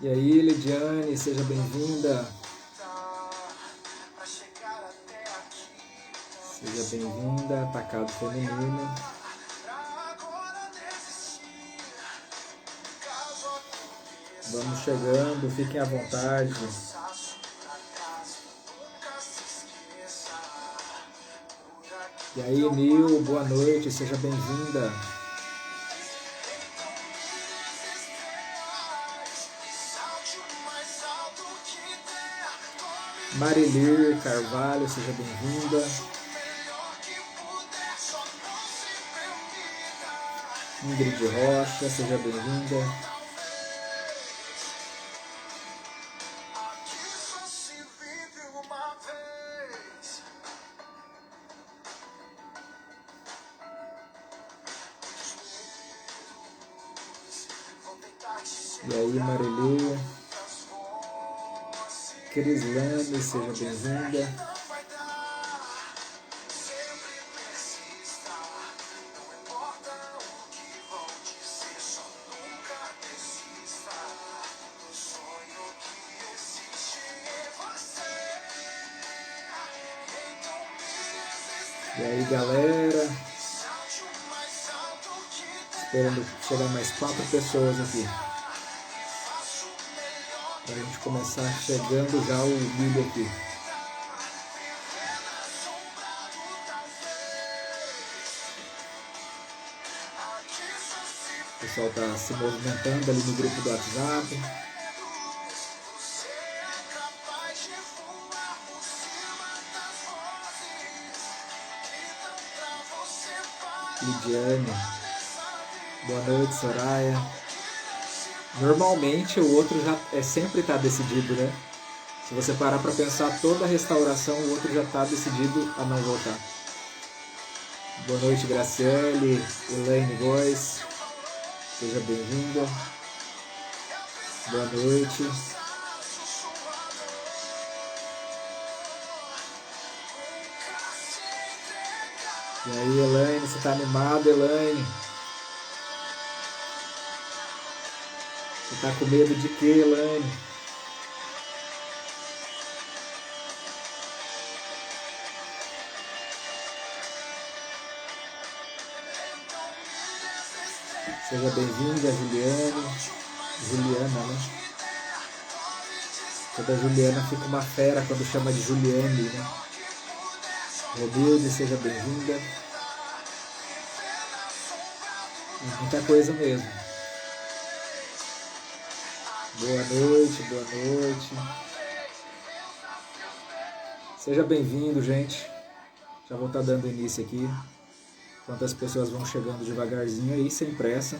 E aí, Lidiane, seja bem-vinda. Seja bem-vinda, Atacado Feminino. Vamos chegando, fiquem à vontade. E aí, Nil, boa noite, seja bem-vinda. Marilir Carvalho, seja bem-vinda. Ingrid Rocha, seja bem-vinda. E aí, Marilir. Crislane, seja bem-vinda. E aí, galera, esperando chegar mais 4 pessoas aqui, para a gente começar chegando já o vídeo aqui. O pessoal está se movimentando ali no grupo do WhatsApp. Lidiane, boa noite, Soraya. Normalmente o outro já sempre está decidido, né? Se você parar para pensar, toda a restauração, o outro já está decidido a não voltar. Boa noite, Graciele, Elaine Góes, seja bem-vinda. Boa noite. E aí, Elaine, você tá animada, Elaine? Você tá com medo de quê, Elaine? Seja bem-vinda, Juliana, né? Toda Juliana fica uma fera quando chama de Juliane, né? Romilde, seja bem-vinda. Muita coisa mesmo. Boa noite, boa noite. Seja bem-vindo, gente. Já vou estar dando início aqui. Enquanto as pessoas vão chegando devagarzinho aí, sem pressa.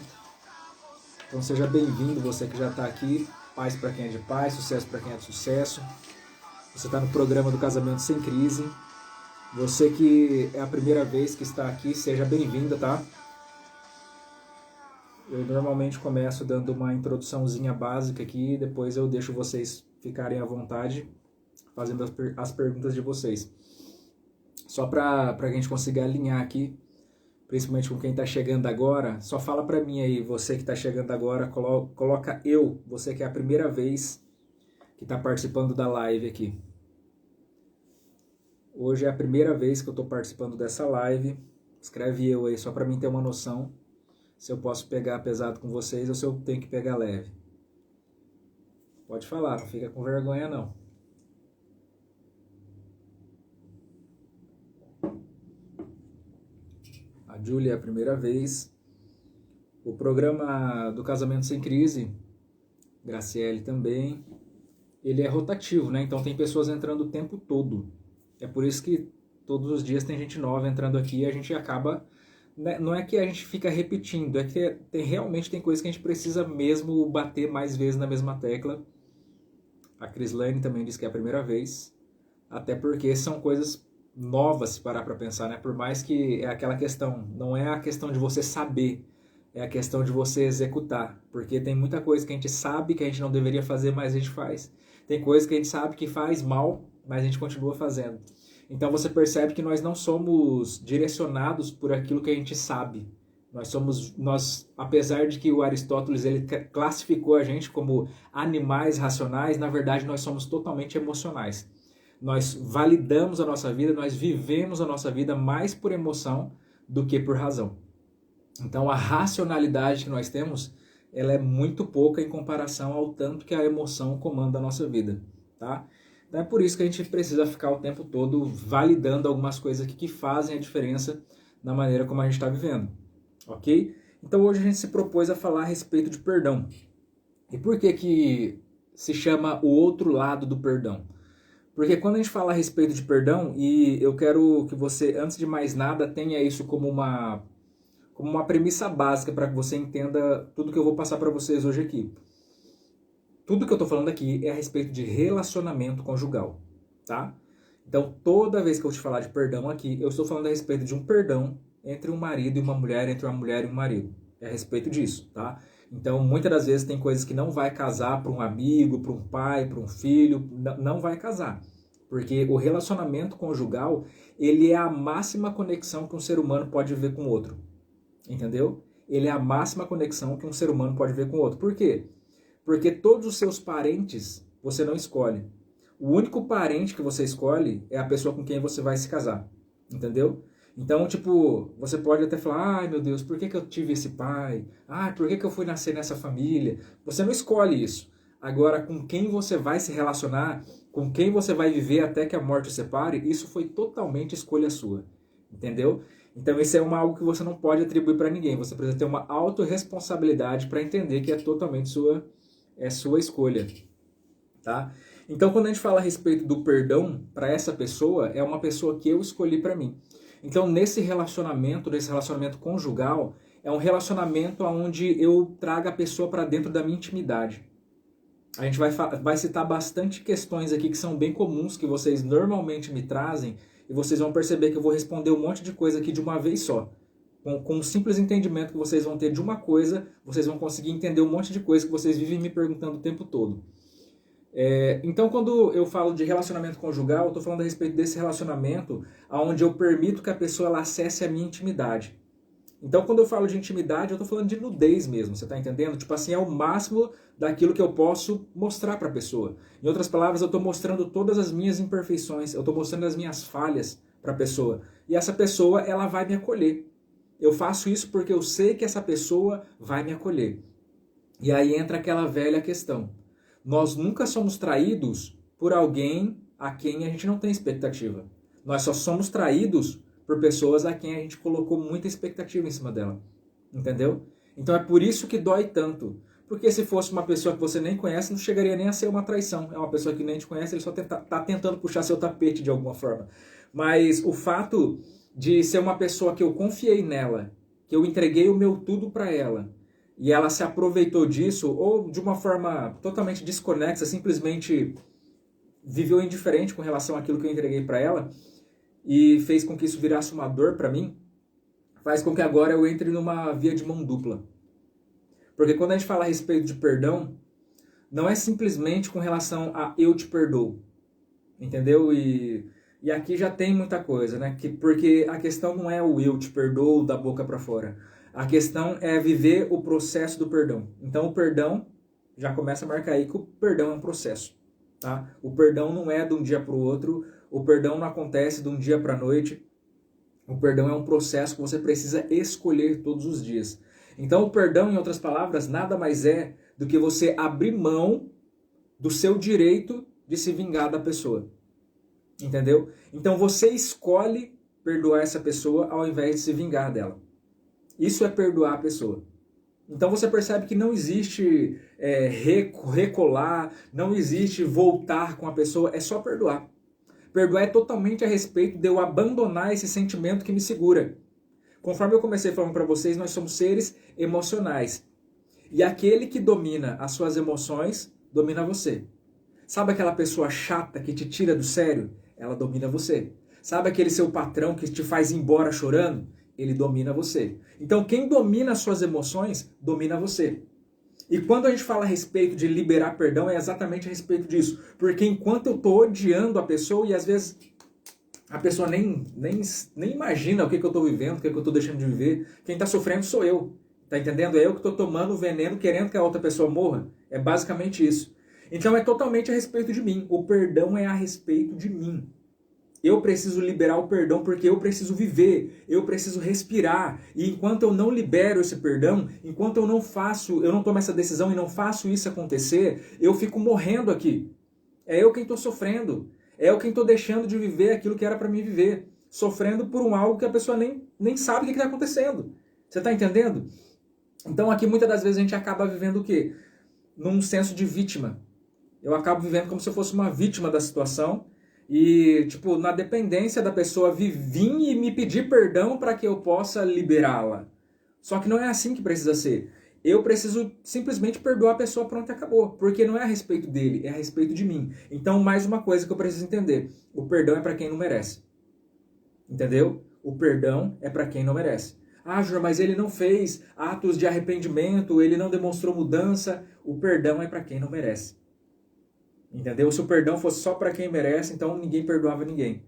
Então seja bem-vindo, você que já está aqui. Paz para quem é de paz, sucesso para quem é de sucesso. Você está no programa do Casamento Sem Crise. Você que é a primeira vez que está aqui, seja bem-vinda, tá? Eu normalmente começo dando uma introduçãozinha básica aqui, depois eu deixo vocês ficarem à vontade, fazendo as perguntas de vocês. Só para a gente conseguir alinhar aqui, principalmente com quem está chegando agora, só fala para mim aí, você que está chegando agora, coloca eu, você que é a primeira vez que está participando da live aqui. Hoje é a primeira vez que eu estou participando dessa live. Escreve eu aí, só para mim ter uma noção se eu posso pegar pesado com vocês ou se eu tenho que pegar leve. Pode falar, não fica com vergonha não. A Júlia é a primeira vez. O programa do Casamento Sem Crise, Graciele também, ele é rotativo, né? Então tem pessoas entrando o tempo todo. É por isso que todos os dias tem gente nova entrando aqui e a gente acaba... Não é que a gente fica repetindo, é que realmente tem coisas que a gente precisa mesmo bater mais vezes na mesma tecla. A Crislane também disse que é a primeira vez. Até porque são coisas novas, se parar para pensar, né? Por mais que é aquela questão, não é a questão de você saber, é a questão de você executar. Porque tem muita coisa que a gente sabe que a gente não deveria fazer, mas a gente faz. Tem coisas que a gente sabe que faz mal, mas a gente continua fazendo. Então você percebe que nós não somos direcionados por aquilo que a gente sabe, Apesar de que o Aristóteles ele classificou a gente como animais racionais, na verdade nós somos totalmente emocionais. Nós validamos a nossa vida, nós vivemos a nossa vida mais por emoção do que por razão. Então a racionalidade que nós temos, ela é muito pouca em comparação ao tanto que a emoção comanda a nossa vida, tá? Então é por isso que a gente precisa ficar o tempo todo validando algumas coisas aqui que fazem a diferença na maneira como a gente está vivendo, ok? Então hoje a gente se propôs a falar a respeito de perdão. E por que que se chama o outro lado do perdão? Porque quando a gente fala a respeito de perdão, e eu quero que você, antes de mais nada, tenha isso como uma premissa básica para que você entenda tudo que eu vou passar para vocês hoje aqui. Tudo que eu estou falando aqui é a respeito de relacionamento conjugal, tá? Então, toda vez que eu te falar de perdão aqui, eu estou falando a respeito de um perdão entre um marido e uma mulher, entre uma mulher e um marido. É a respeito disso, tá? Então, muitas das vezes tem coisas que não vai casar para um amigo, para um pai, para um filho, não vai casar. Porque o relacionamento conjugal, ele é a máxima conexão que um ser humano pode ver com o outro. Entendeu? Ele é a máxima conexão que um ser humano pode ver com o outro. Por quê? Porque todos os seus parentes você não escolhe. O único parente que você escolhe é a pessoa com quem você vai se casar. Entendeu? Então, tipo, você pode até falar, ai meu Deus, por que eu tive esse pai? Ai, por que eu fui nascer nessa família? Você não escolhe isso. Agora, com quem você vai se relacionar, com quem você vai viver até que a morte o separe, isso foi totalmente escolha sua. Entendeu? Então isso é algo que você não pode atribuir para ninguém. Você precisa ter uma autorresponsabilidade para entender que é totalmente sua escolha. Tá? Então quando a gente fala a respeito do perdão para essa pessoa, é uma pessoa que eu escolhi para mim. Então nesse relacionamento conjugal, é um relacionamento onde eu trago a pessoa para dentro da minha intimidade. A gente vai citar bastante questões aqui que são bem comuns, que vocês normalmente me trazem, e vocês vão perceber que eu vou responder um monte de coisa aqui de uma vez só. Com um simples entendimento que vocês vão ter de uma coisa, vocês vão conseguir entender um monte de coisa que vocês vivem me perguntando o tempo todo. Então, quando eu falo de relacionamento conjugal, eu estou falando a respeito desse relacionamento onde eu permito que a pessoa ela acesse a minha intimidade. Então, quando eu falo de intimidade, eu estou falando de nudez mesmo, você está entendendo? Tipo assim, é o máximo daquilo que eu posso mostrar para a pessoa. Em outras palavras, eu estou mostrando todas as minhas imperfeições, eu estou mostrando as minhas falhas para a pessoa. E essa pessoa, ela vai me acolher. Eu faço isso porque eu sei que essa pessoa vai me acolher. E aí entra aquela velha questão. Nós nunca somos traídos por alguém a quem a gente não tem expectativa. Nós só somos traídos por pessoas a quem a gente colocou muita expectativa em cima dela. Entendeu? Então é por isso que dói tanto. Porque se fosse uma pessoa que você nem conhece, não chegaria nem a ser uma traição. É uma pessoa que nem te conhece, ele só está tentando puxar seu tapete de alguma forma. Mas o fato de ser uma pessoa que eu confiei nela, que eu entreguei o meu tudo para ela, e ela se aproveitou disso, ou de uma forma totalmente desconexa, simplesmente viveu indiferente com relação àquilo que eu entreguei para ela, e fez com que isso virasse uma dor para mim, faz com que agora eu entre numa via de mão dupla. Porque quando a gente fala a respeito de perdão, não é simplesmente com relação a eu te perdoo. Entendeu? E aqui já tem muita coisa, né? Porque a questão não é o eu te perdoo da boca para fora. A questão é viver o processo do perdão. Então o perdão, já começa a marcar aí que o perdão é um processo. Tá? O perdão não é de um dia para o outro, o perdão não acontece de um dia para a noite. O perdão é um processo que você precisa escolher todos os dias. Então o perdão, em outras palavras, nada mais é do que você abrir mão do seu direito de se vingar da pessoa. Entendeu? Então você escolhe perdoar essa pessoa ao invés de se vingar dela. Isso é perdoar a pessoa. Então você percebe que não existe recolar, não existe voltar com a pessoa, é só perdoar. Perdoar é totalmente a respeito de eu abandonar esse sentimento que me segura. Conforme eu comecei falando para vocês, nós somos seres emocionais. E aquele que domina as suas emoções, domina você. Sabe aquela pessoa chata que te tira do sério? Ela domina você. Sabe aquele seu patrão que te faz ir embora chorando? Ele domina você. Então quem domina as suas emoções, domina você. E quando a gente fala a respeito de liberar perdão, é exatamente a respeito disso. Porque enquanto eu estou odiando a pessoa, e às vezes A pessoa nem imagina o que eu estou vivendo, o que eu estou deixando de viver. Quem está sofrendo sou eu. Tá entendendo? É eu que estou tomando o veneno querendo que a outra pessoa morra. É basicamente isso. Então é totalmente a respeito de mim. O perdão é a respeito de mim. Eu preciso liberar o perdão porque eu preciso viver, eu preciso respirar. E enquanto eu não libero esse perdão, enquanto eu não tomo essa decisão e não faço isso acontecer, eu fico morrendo aqui. É eu quem estou sofrendo. É eu quem estou deixando de viver aquilo que era para mim viver. Sofrendo por algo que a pessoa nem sabe o que está acontecendo. Você está entendendo? Então aqui muitas das vezes a gente acaba vivendo o quê? Num senso de vítima. Eu acabo vivendo como se eu fosse uma vítima da situação e, tipo, na dependência da pessoa vir e me pedir perdão para que eu possa liberá-la. Só que não é assim que precisa ser. Eu preciso simplesmente perdoar a pessoa, pronto, e acabou. Porque não é a respeito dele, é a respeito de mim. Então, mais uma coisa que eu preciso entender. O perdão é para quem não merece. Entendeu? O perdão é para quem não merece. Ah, Júnior, mas ele não fez atos de arrependimento, ele não demonstrou mudança. O perdão é para quem não merece. Entendeu? Se o perdão fosse só para quem merece, então ninguém perdoava ninguém.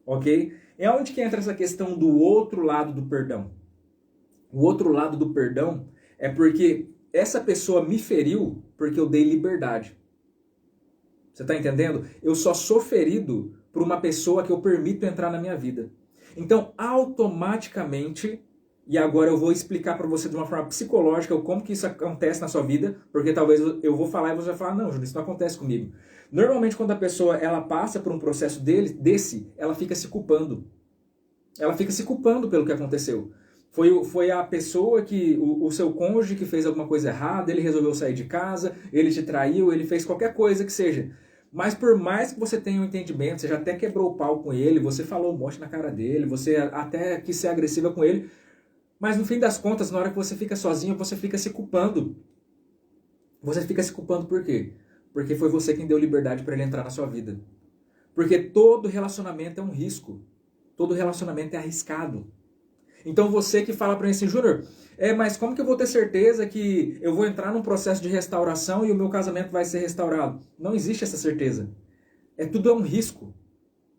Ok? É onde que entra essa questão do outro lado do perdão. O outro lado do perdão é porque essa pessoa me feriu porque eu dei liberdade. Você está entendendo? Eu só sou ferido por uma pessoa que eu permito entrar na minha vida. Então, automaticamente, e agora eu vou explicar para você de uma forma psicológica como que isso acontece na sua vida, porque talvez eu vou falar e você vai falar, não, Júlio, isso não acontece comigo. Normalmente, quando a pessoa ela passa por um processo desse, ela fica se culpando. Ela fica se culpando pelo que aconteceu. Foi a pessoa que, o seu cônjuge que fez alguma coisa errada, ele resolveu sair de casa, ele te traiu, ele fez qualquer coisa que seja. Mas por mais que você tenha um entendimento, você já até quebrou o pau com ele, você falou um monte na cara dele, você até quis ser agressiva com ele, mas no fim das contas, na hora que você fica sozinho, você fica se culpando. Você fica se culpando por quê? Porque foi você quem deu liberdade para ele entrar na sua vida. Porque todo relacionamento é um risco. Todo relacionamento é arriscado. Então você que fala para mim assim, Júnior, mas como que eu vou ter certeza que eu vou entrar num processo de restauração e o meu casamento vai ser restaurado? Não existe essa certeza. Tudo é um risco.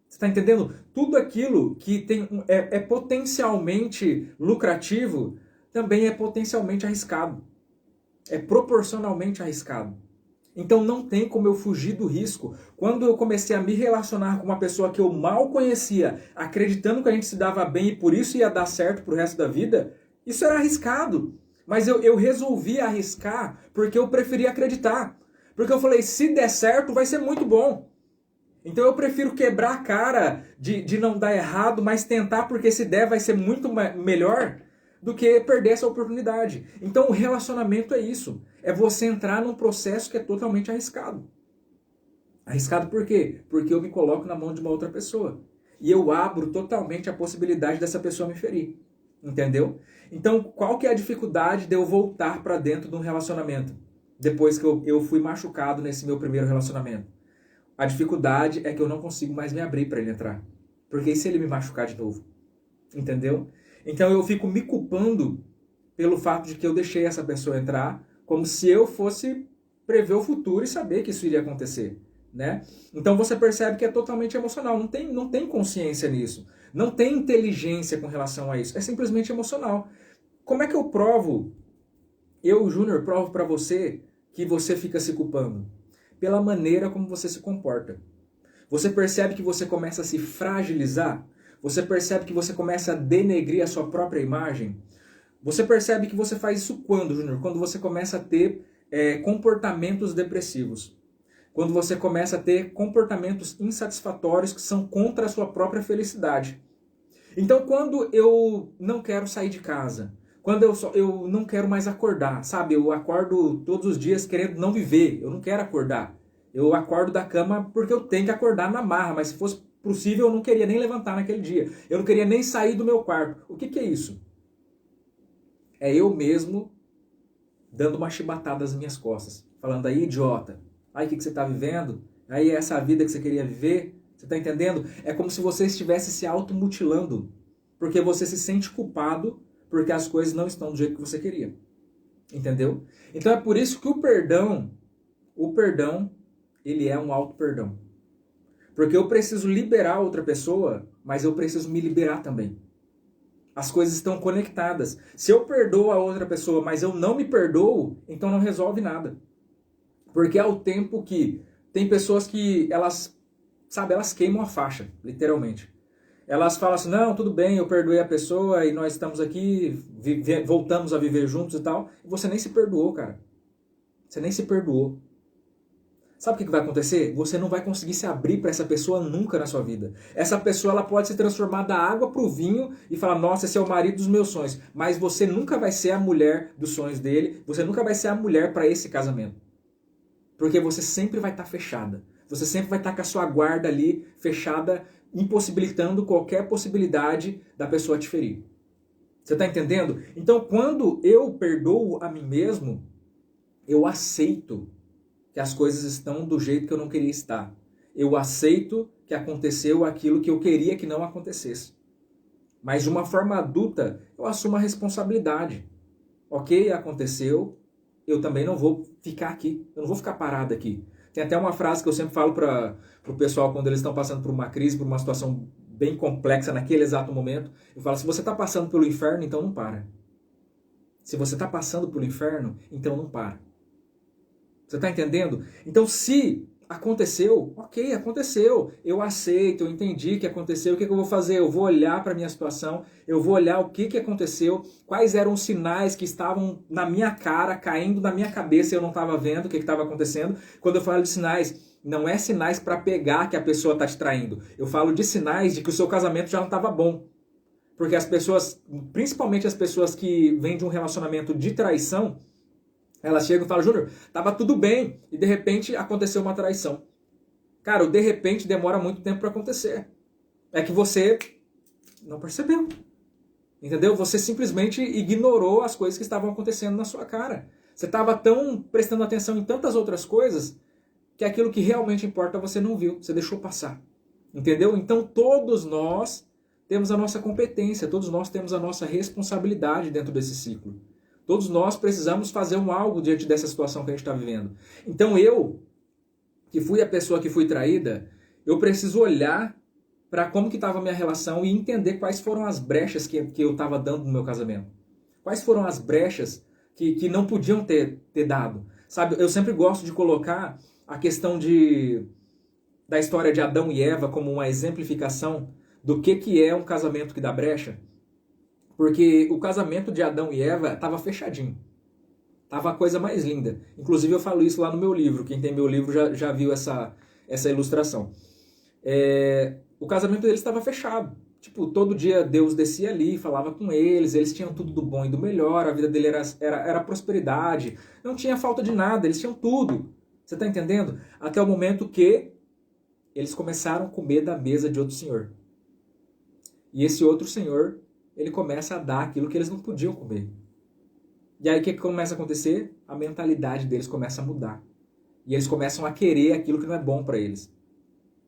Você está entendendo? Tudo aquilo que é potencialmente lucrativo também é potencialmente arriscado. É proporcionalmente arriscado. Então não tem como eu fugir do risco. Quando eu comecei a me relacionar com uma pessoa que eu mal conhecia, acreditando que a gente se dava bem e por isso ia dar certo pro resto da vida, isso era arriscado. Mas eu resolvi arriscar porque eu preferia acreditar. Porque eu falei, se der certo, vai ser muito bom. Então eu prefiro quebrar a cara de não dar errado, mas tentar porque se der vai ser muito melhor do que perder essa oportunidade. Então o relacionamento é isso. É você entrar num processo que é totalmente arriscado. Arriscado por quê? Porque eu me coloco na mão de uma outra pessoa. E eu abro totalmente a possibilidade dessa pessoa me ferir. Entendeu? Então qual que é a dificuldade de eu voltar para dentro de um relacionamento? Depois que eu fui machucado nesse meu primeiro relacionamento. A dificuldade é que eu não consigo mais me abrir para ele entrar. Porque e se ele me machucar de novo? Entendeu? Então eu fico me culpando pelo fato de que eu deixei essa pessoa entrar, como se eu fosse prever o futuro e saber que isso iria acontecer, né? Então você percebe que é totalmente emocional, não tem consciência nisso, não tem inteligência com relação a isso, é simplesmente emocional. Como é que eu provo, eu, Júnior, provo para você que você fica se culpando? Pela maneira como você se comporta. Você percebe que você começa a se fragilizar? Você percebe que você começa a denegrir a sua própria imagem? Você percebe que você faz isso quando, Júnior? Quando você começa a ter comportamentos depressivos. Quando você começa a ter comportamentos insatisfatórios que são contra a sua própria felicidade. Então, quando eu não quero sair de casa, quando eu não quero mais acordar, sabe? Eu acordo todos os dias querendo não viver, eu não quero acordar. Eu acordo da cama porque eu tenho que acordar na marra, mas se fosse possível eu não queria nem levantar naquele dia. Eu não queria nem sair do meu quarto. O que é isso? É eu mesmo dando uma chibatada nas minhas costas. Falando aí, idiota. Aí, o que você está vivendo? Aí, essa vida que você queria viver? Você está entendendo? É como se você estivesse se automutilando. Porque você se sente culpado porque as coisas não estão do jeito que você queria. Entendeu? Então é por isso que o perdão, ele é um auto-perdão. Porque eu preciso liberar outra pessoa, mas eu preciso me liberar também. As coisas estão conectadas. Se eu perdoo a outra pessoa, mas eu não me perdoo, então não resolve nada. Porque ao tempo que tem pessoas que elas queimam a faixa, literalmente. Elas falam assim, não, tudo bem, eu perdoei a pessoa e nós estamos aqui, voltamos a viver juntos e tal. E você nem se perdoou, cara. Você nem se perdoou. Sabe o que vai acontecer? Você não vai conseguir se abrir para essa pessoa nunca na sua vida. Essa pessoa ela pode se transformar da água para o vinho e falar, nossa, esse é o marido dos meus sonhos. Mas você nunca vai ser a mulher dos sonhos dele, você nunca vai ser a mulher para esse casamento. Porque você sempre vai estar fechada. Você sempre vai estar com a sua guarda ali fechada, impossibilitando qualquer possibilidade da pessoa te ferir. Você está entendendo? Então, quando eu perdoo a mim mesmo, eu aceito que as coisas estão do jeito que eu não queria estar. Eu aceito que aconteceu aquilo que eu queria que não acontecesse. Mas de uma forma adulta, eu assumo a responsabilidade. Ok, aconteceu, eu também não vou ficar aqui. Eu não vou ficar parado aqui. Tem até uma frase que eu sempre falo para o pessoal quando eles estão passando por uma crise, por uma situação bem complexa naquele exato momento. Eu falo, se você está passando pelo inferno, então não para. Se você está passando pelo inferno, então não para. Você está entendendo? Então, se aconteceu, ok, aconteceu. Eu aceito, eu entendi que aconteceu. O que eu vou fazer? Eu vou olhar para a minha situação, eu vou olhar o que aconteceu, quais eram os sinais que estavam na minha cara, caindo na minha cabeça e eu não estava vendo o que estava acontecendo. Quando eu falo de sinais, não é sinais para pegar que a pessoa está te traindo. Eu falo de sinais de que o seu casamento já não estava bom. Porque as pessoas, principalmente as pessoas que vêm de um relacionamento de traição, elas chegam e falam, Júnior, tava tudo bem e de repente aconteceu uma traição. Cara, o de repente demora muito tempo para acontecer. É que você não percebeu. Entendeu? Você simplesmente ignorou as coisas que estavam acontecendo na sua cara. Você estava tão prestando atenção em tantas outras coisas que aquilo que realmente importa você não viu. Você deixou passar. Entendeu? Então todos nós temos a nossa competência, todos nós temos a nossa responsabilidade dentro desse ciclo. Todos nós precisamos fazer algo diante dessa situação que a gente está vivendo. Então eu, que fui a pessoa que fui traída, eu preciso olhar para como que estava a minha relação e entender quais foram as brechas que eu estava dando no meu casamento. Quais foram as brechas que não podiam ter dado. Sabe, eu sempre gosto de colocar a questão da história de Adão e Eva como uma exemplificação do que é um casamento que dá brecha. Porque o casamento de Adão e Eva estava fechadinho. Tava a coisa mais linda. Inclusive eu falo isso lá no meu livro. Quem tem meu livro já viu essa ilustração. O casamento deles estava fechado. Tipo, todo dia Deus descia ali, falava com eles tinham tudo do bom e do melhor, a vida dele era prosperidade, não tinha falta de nada, eles tinham tudo. Você está entendendo? Até o momento que eles começaram a comer da mesa de outro senhor. E esse outro senhor, ele começa a dar aquilo que eles não podiam comer. E aí o que começa a acontecer? A mentalidade deles começa a mudar. E eles começam a querer aquilo que não é bom para eles.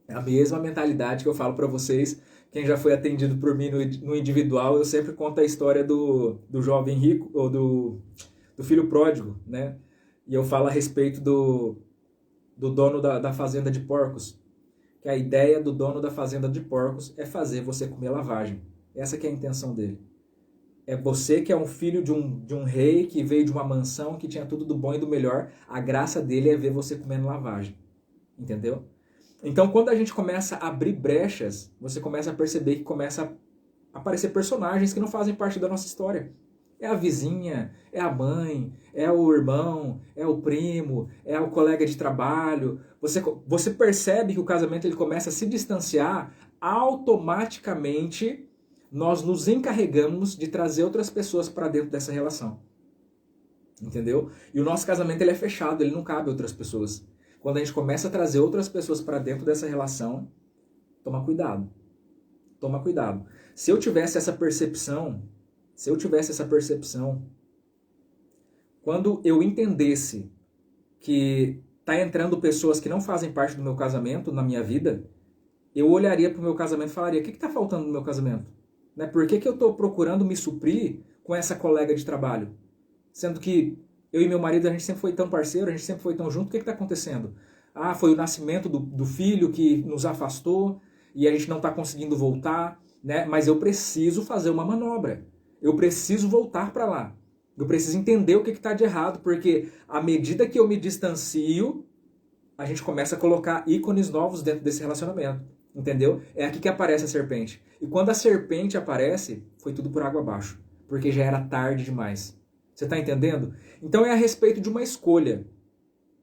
É a mesma mentalidade que eu falo para vocês. Quem já foi atendido por mim no individual, eu sempre conto a história do jovem rico, ou do filho pródigo, né? E eu falo a respeito do dono da fazenda de porcos. Que a ideia do dono da fazenda de porcos é fazer você comer lavagem. Essa que é a intenção dele. É você que é um filho de um rei que veio de uma mansão que tinha tudo do bom e do melhor. A graça dele é ver você comendo lavagem. Entendeu? Então, quando a gente começa a abrir brechas, você começa a perceber que começa a aparecer personagens que não fazem parte da nossa história. É a vizinha, é a mãe, é o irmão, é o primo, é o colega de trabalho. Você percebe que o casamento ele começa a se distanciar, automaticamente nós nos encarregamos de trazer outras pessoas para dentro dessa relação. Entendeu? E o nosso casamento ele é fechado, ele não cabe outras pessoas. Quando a gente começa a trazer outras pessoas para dentro dessa relação, toma cuidado. Toma cuidado. Se eu tivesse essa percepção, quando eu entendesse que tá entrando pessoas que não fazem parte do meu casamento na minha vida, eu olharia para o meu casamento e falaria, o que está faltando no meu casamento? Né? Por que eu estou procurando me suprir com essa colega de trabalho? Sendo que eu e meu marido, a gente sempre foi tão parceiro, a gente sempre foi tão junto, o que está acontecendo? Ah, foi o nascimento do filho que nos afastou. e a gente não está conseguindo voltar, né? Mas eu preciso fazer uma manobra. Eu preciso voltar para lá. Eu preciso entender o que está de errado, porque à medida que eu me distancio, a gente começa a colocar ícones novos dentro desse relacionamento. Entendeu? É aqui que aparece a serpente. E quando a serpente aparece, foi tudo por água abaixo. Porque já era tarde demais. Você está entendendo? Então é a respeito de uma escolha.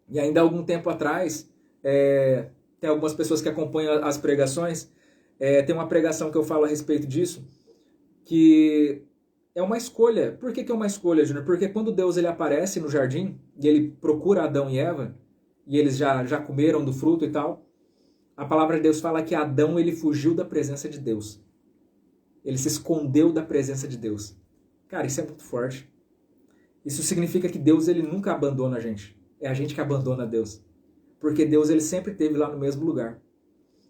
E ainda há algum tempo atrás, tem algumas pessoas que acompanham as pregações, tem uma pregação que eu falo a respeito disso, que é uma escolha. Por que é uma escolha, Júnior? Porque quando Deus ele aparece no jardim, e ele procura Adão e Eva, e eles já comeram do fruto e tal, a palavra de Deus fala que Adão ele fugiu da presença de Deus. Ele se escondeu da presença de Deus. Cara, isso é muito forte. Isso significa que Deus ele nunca abandona a gente. É a gente que abandona Deus. Porque Deus ele sempre esteve lá no mesmo lugar.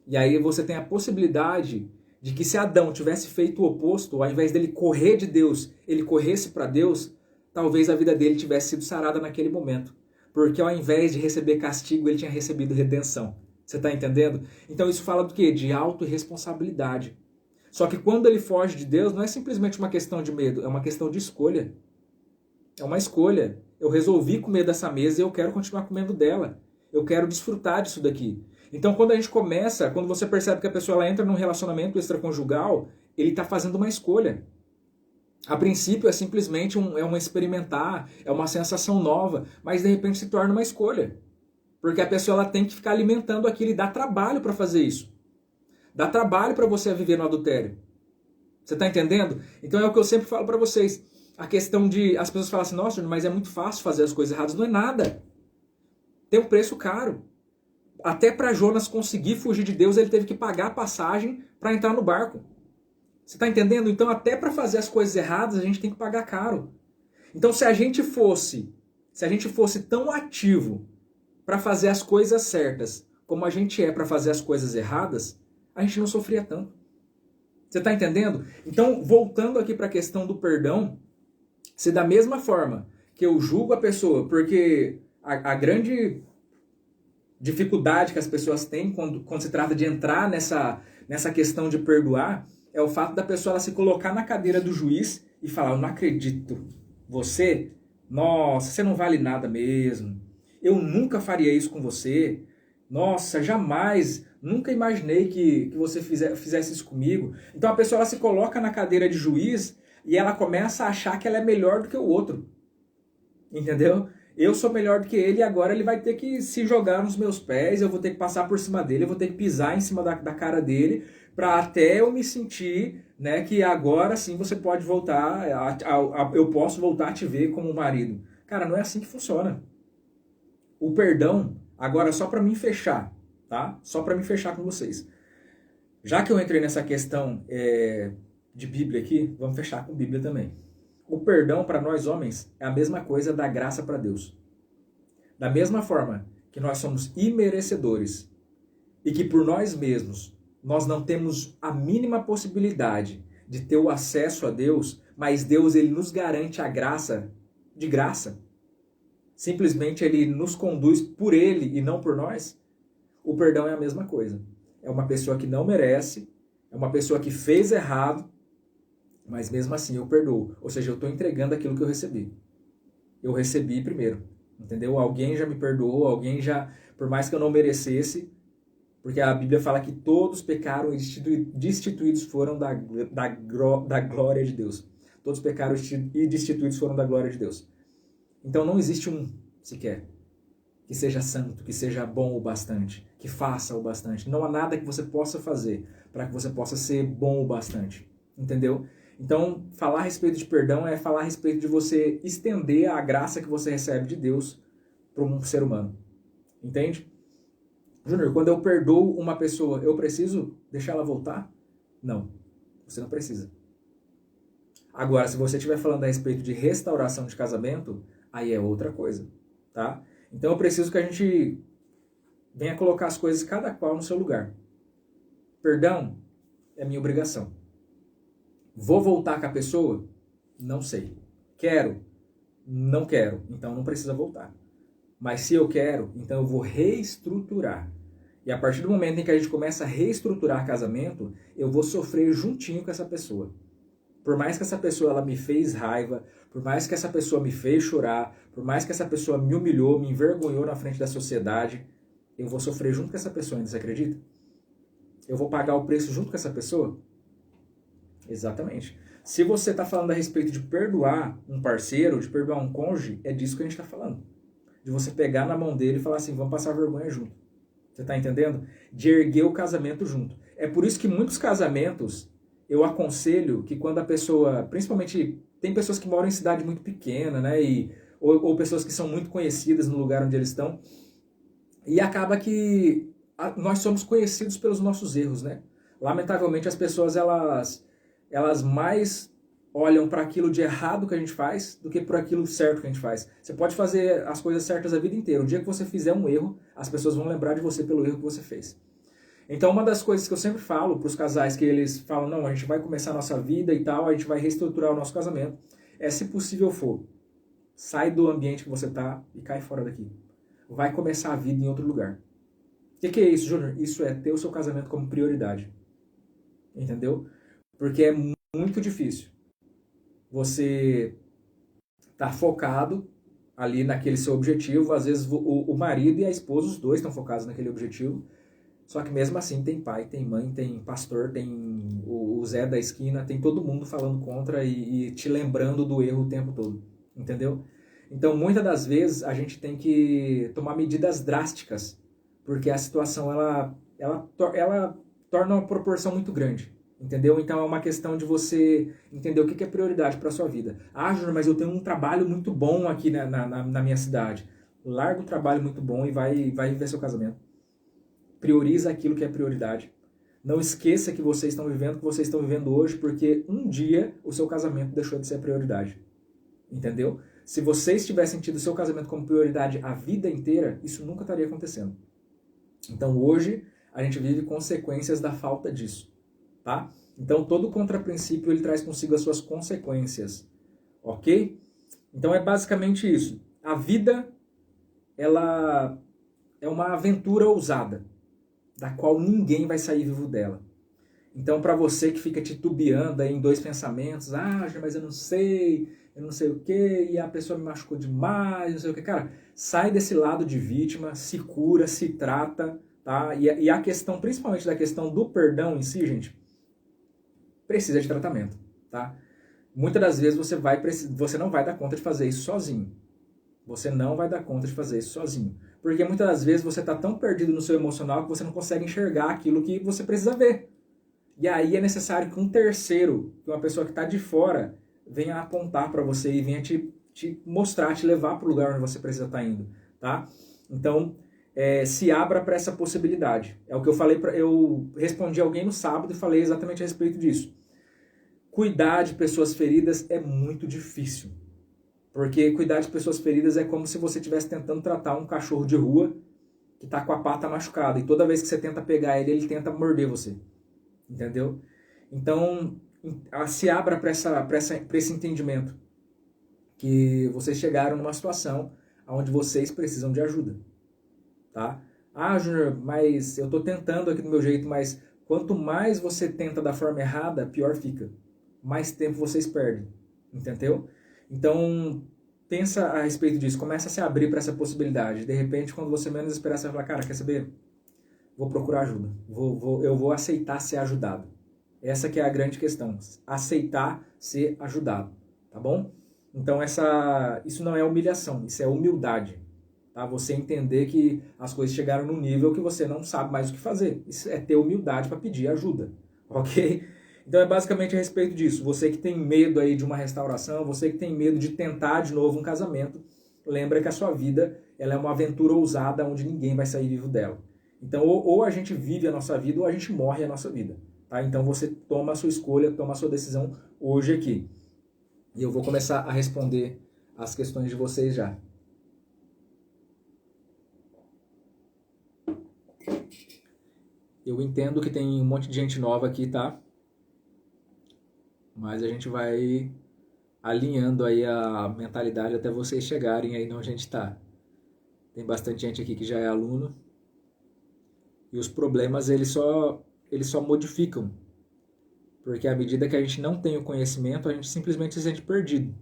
E aí você tem a possibilidade de que se Adão tivesse feito o oposto, ao invés dele correr de Deus, ele corresse para Deus, talvez a vida dele tivesse sido sarada naquele momento. Porque ao invés de receber castigo, ele tinha recebido redenção. Você está entendendo? Então isso fala do quê? De autorresponsabilidade. Só que quando ele foge de Deus, não é simplesmente uma questão de medo, é uma questão de escolha. É uma escolha. Eu resolvi comer dessa mesa e eu quero continuar comendo dela. Eu quero desfrutar disso daqui. Então quando a gente começa, quando você percebe que a pessoa ela entra num relacionamento extraconjugal, ele está fazendo uma escolha. A princípio é simplesmente um experimentar, é uma sensação nova, mas de repente se torna uma escolha. Porque a pessoa ela tem que ficar alimentando aquilo e dá trabalho para fazer isso. Dá trabalho para você viver no adultério. Você está entendendo? Então é o que eu sempre falo para vocês. A questão de... As pessoas falam assim, nossa, mas é muito fácil fazer as coisas erradas. Não é nada. Tem um preço caro. Até para Jonas conseguir fugir de Deus, ele teve que pagar a passagem para entrar no barco. Você está entendendo? Então até para fazer as coisas erradas, a gente tem que pagar caro. Então se a gente fosse tão ativo para fazer as coisas certas, como a gente é para fazer as coisas erradas, a gente não sofria tanto. Você está entendendo? Então, voltando aqui para a questão do perdão, se da mesma forma que eu julgo a pessoa, porque a grande dificuldade que as pessoas têm quando se trata de entrar nessa questão de perdoar, é o fato da pessoa ela se colocar na cadeira do juiz e falar, eu não acredito, nossa, você não vale nada mesmo. Eu nunca faria isso com você. Nossa, jamais. Nunca imaginei que você fizesse isso comigo. Então a pessoa ela se coloca na cadeira de juiz e ela começa a achar que ela é melhor do que o outro. Entendeu? Eu sou melhor do que ele e agora ele vai ter que se jogar nos meus pés, eu vou ter que passar por cima dele, eu vou ter que pisar em cima da cara dele para até eu me sentir, né, que agora sim você pode voltar, eu posso voltar a te ver como marido. Cara, não é assim que funciona. O perdão, agora só para mim fechar, tá? Só para me fechar com vocês. Já que eu entrei nessa questão de Bíblia aqui, vamos fechar com Bíblia também. O perdão para nós homens é a mesma coisa da graça para Deus. Da mesma forma que nós somos imerecedores e que por nós mesmos nós não temos a mínima possibilidade de ter o acesso a Deus, mas Deus ele nos garante a graça de graça. Simplesmente ele nos conduz por ele e não por nós. O perdão é a mesma coisa. É uma pessoa que não merece, é uma pessoa que fez errado, mas mesmo assim eu perdoo. Ou seja, eu estou entregando aquilo que eu recebi. Eu recebi primeiro, entendeu? Alguém já me perdoou, alguém já, por mais que eu não merecesse, porque a Bíblia fala que todos pecaram e destituídos foram da glória de Deus. Todos pecaram e destituídos foram da glória de Deus. Então não existe um sequer que seja santo, que seja bom o bastante, que faça o bastante. Não há nada que você possa fazer para que você possa ser bom o bastante. Entendeu? Então, falar a respeito de perdão é falar a respeito de você estender a graça que você recebe de Deus para um ser humano. Entende? Júnior, quando eu perdoo uma pessoa, eu preciso deixar ela voltar? Não, você não precisa. Agora, se você estiver falando a respeito de restauração de casamento, aí é outra coisa, tá? Então eu preciso que a gente venha colocar as coisas cada qual no seu lugar. Perdão é minha obrigação. Vou voltar com a pessoa? Não sei. Quero? Não quero. Então não precisa voltar. Mas se eu quero, então eu vou reestruturar. E a partir do momento em que a gente começa a reestruturar casamento, eu vou sofrer juntinho com essa pessoa. Por mais que essa pessoa ela me fez raiva, por mais que essa pessoa me fez chorar, por mais que essa pessoa me humilhou, me envergonhou na frente da sociedade, eu vou sofrer junto com essa pessoa, ainda você acredita? Eu vou pagar o preço junto com essa pessoa? Exatamente. Se você está falando a respeito de perdoar um parceiro, de perdoar um cônjuge, é disso que a gente está falando. De você pegar na mão dele e falar assim, vamos passar vergonha junto. Você está entendendo? De erguer o casamento junto. É por isso que muitos casamentos, eu aconselho que quando a pessoa, principalmente, tem pessoas que moram em cidade muito pequena, né? Ou pessoas que são muito conhecidas no lugar onde eles estão, e acaba que nós somos conhecidos pelos nossos erros, né? Lamentavelmente, as pessoas, elas mais olham para aquilo de errado que a gente faz do que para aquilo certo que a gente faz. Você pode fazer as coisas certas a vida inteira. O dia que você fizer um erro, as pessoas vão lembrar de você pelo erro que você fez. Então, uma das coisas que eu sempre falo para os casais que eles falam, não, a gente vai começar a nossa vida e tal, a gente vai reestruturar o nosso casamento, é, se possível for, sai do ambiente que você está e cai fora daqui. Vai começar a vida em outro lugar. O que é isso, Júnior? Isso é ter o seu casamento como prioridade. Entendeu? Porque é muito difícil você tá focado ali naquele seu objetivo. Às vezes o marido e a esposa, os dois estão focados naquele objetivo. Só que mesmo assim tem pai, tem mãe, tem pastor, tem o Zé da esquina, tem todo mundo falando contra e te lembrando do erro o tempo todo. Entendeu? Então, muitas das vezes, a gente tem que tomar medidas drásticas, porque a situação ela torna uma proporção muito grande. Entendeu? Então é uma questão de você entender o que é prioridade para a sua vida. Ah, Júnior, mas eu tenho um trabalho muito bom aqui na minha cidade. Larga o trabalho muito bom e vai viver seu casamento. Prioriza aquilo que é prioridade. Não esqueça que vocês estão vivendo o que vocês estão vivendo hoje, porque um dia o seu casamento deixou de ser prioridade. Entendeu? Se vocês tivessem tido o seu casamento como prioridade a vida inteira, isso nunca estaria acontecendo. Então hoje a gente vive consequências da falta disso. Tá? Então todo contraprincípio ele traz consigo as suas consequências, ok? Então é basicamente isso. A vida ela é uma aventura ousada, da qual ninguém vai sair vivo dela. Então para você que fica titubeando aí em dois pensamentos, mas eu não sei o que, e a pessoa me machucou demais, não sei o que, cara, sai desse lado de vítima, se cura, se trata, tá? E a questão, principalmente da questão do perdão em si, gente, precisa de tratamento, tá? Muitas das vezes você não vai dar conta de fazer isso sozinho. Você não vai dar conta de fazer isso sozinho. Porque muitas das vezes você está tão perdido no seu emocional que você não consegue enxergar aquilo que você precisa ver. E aí é necessário que um terceiro, que uma pessoa que está de fora, venha apontar para você e venha te mostrar, te levar para o lugar onde você precisa estar indo, tá? Então, se abra para essa possibilidade. É o que eu falei, eu respondi alguém no sábado e falei exatamente a respeito disso. Cuidar de pessoas feridas é muito difícil. Porque cuidar de pessoas feridas é como se você estivesse tentando tratar um cachorro de rua que está com a pata machucada. E toda vez que você tenta pegar ele, ele tenta morder você. Entendeu? Então, se abra para esse entendimento. Que vocês chegaram numa situação onde vocês precisam de ajuda. Tá? Júnior, mas eu estou tentando aqui do meu jeito, mas quanto mais você tenta da forma errada, pior fica. Mais tempo vocês perdem. Entendeu? Então, pensa a respeito disso. Começa a se abrir para essa possibilidade. De repente, quando você menos esperar, você vai falar, cara, quer saber? Vou procurar ajuda. Eu vou aceitar ser ajudado. Essa que é a grande questão. Aceitar ser ajudado. Tá bom? Então, isso não é humilhação. Isso é humildade. Tá? Você entender que as coisas chegaram num nível que você não sabe mais o que fazer. Isso é ter humildade para pedir ajuda. Ok? Então é basicamente a respeito disso. Você que tem medo aí de uma restauração, você que tem medo de tentar de novo um casamento, lembra que a sua vida ela é uma aventura ousada onde ninguém vai sair vivo dela. Então ou a gente vive a nossa vida ou a gente morre a nossa vida. Tá? Então você toma a sua escolha, toma a sua decisão hoje aqui. E eu vou começar a responder as questões de vocês já. Eu entendo que tem um monte de gente nova aqui, tá? Mas a gente vai alinhando aí a mentalidade até vocês chegarem aí onde a gente está. Tem bastante gente aqui que já é aluno. E os problemas, eles só modificam. Porque à medida que a gente não tem o conhecimento, a gente simplesmente se sente perdido.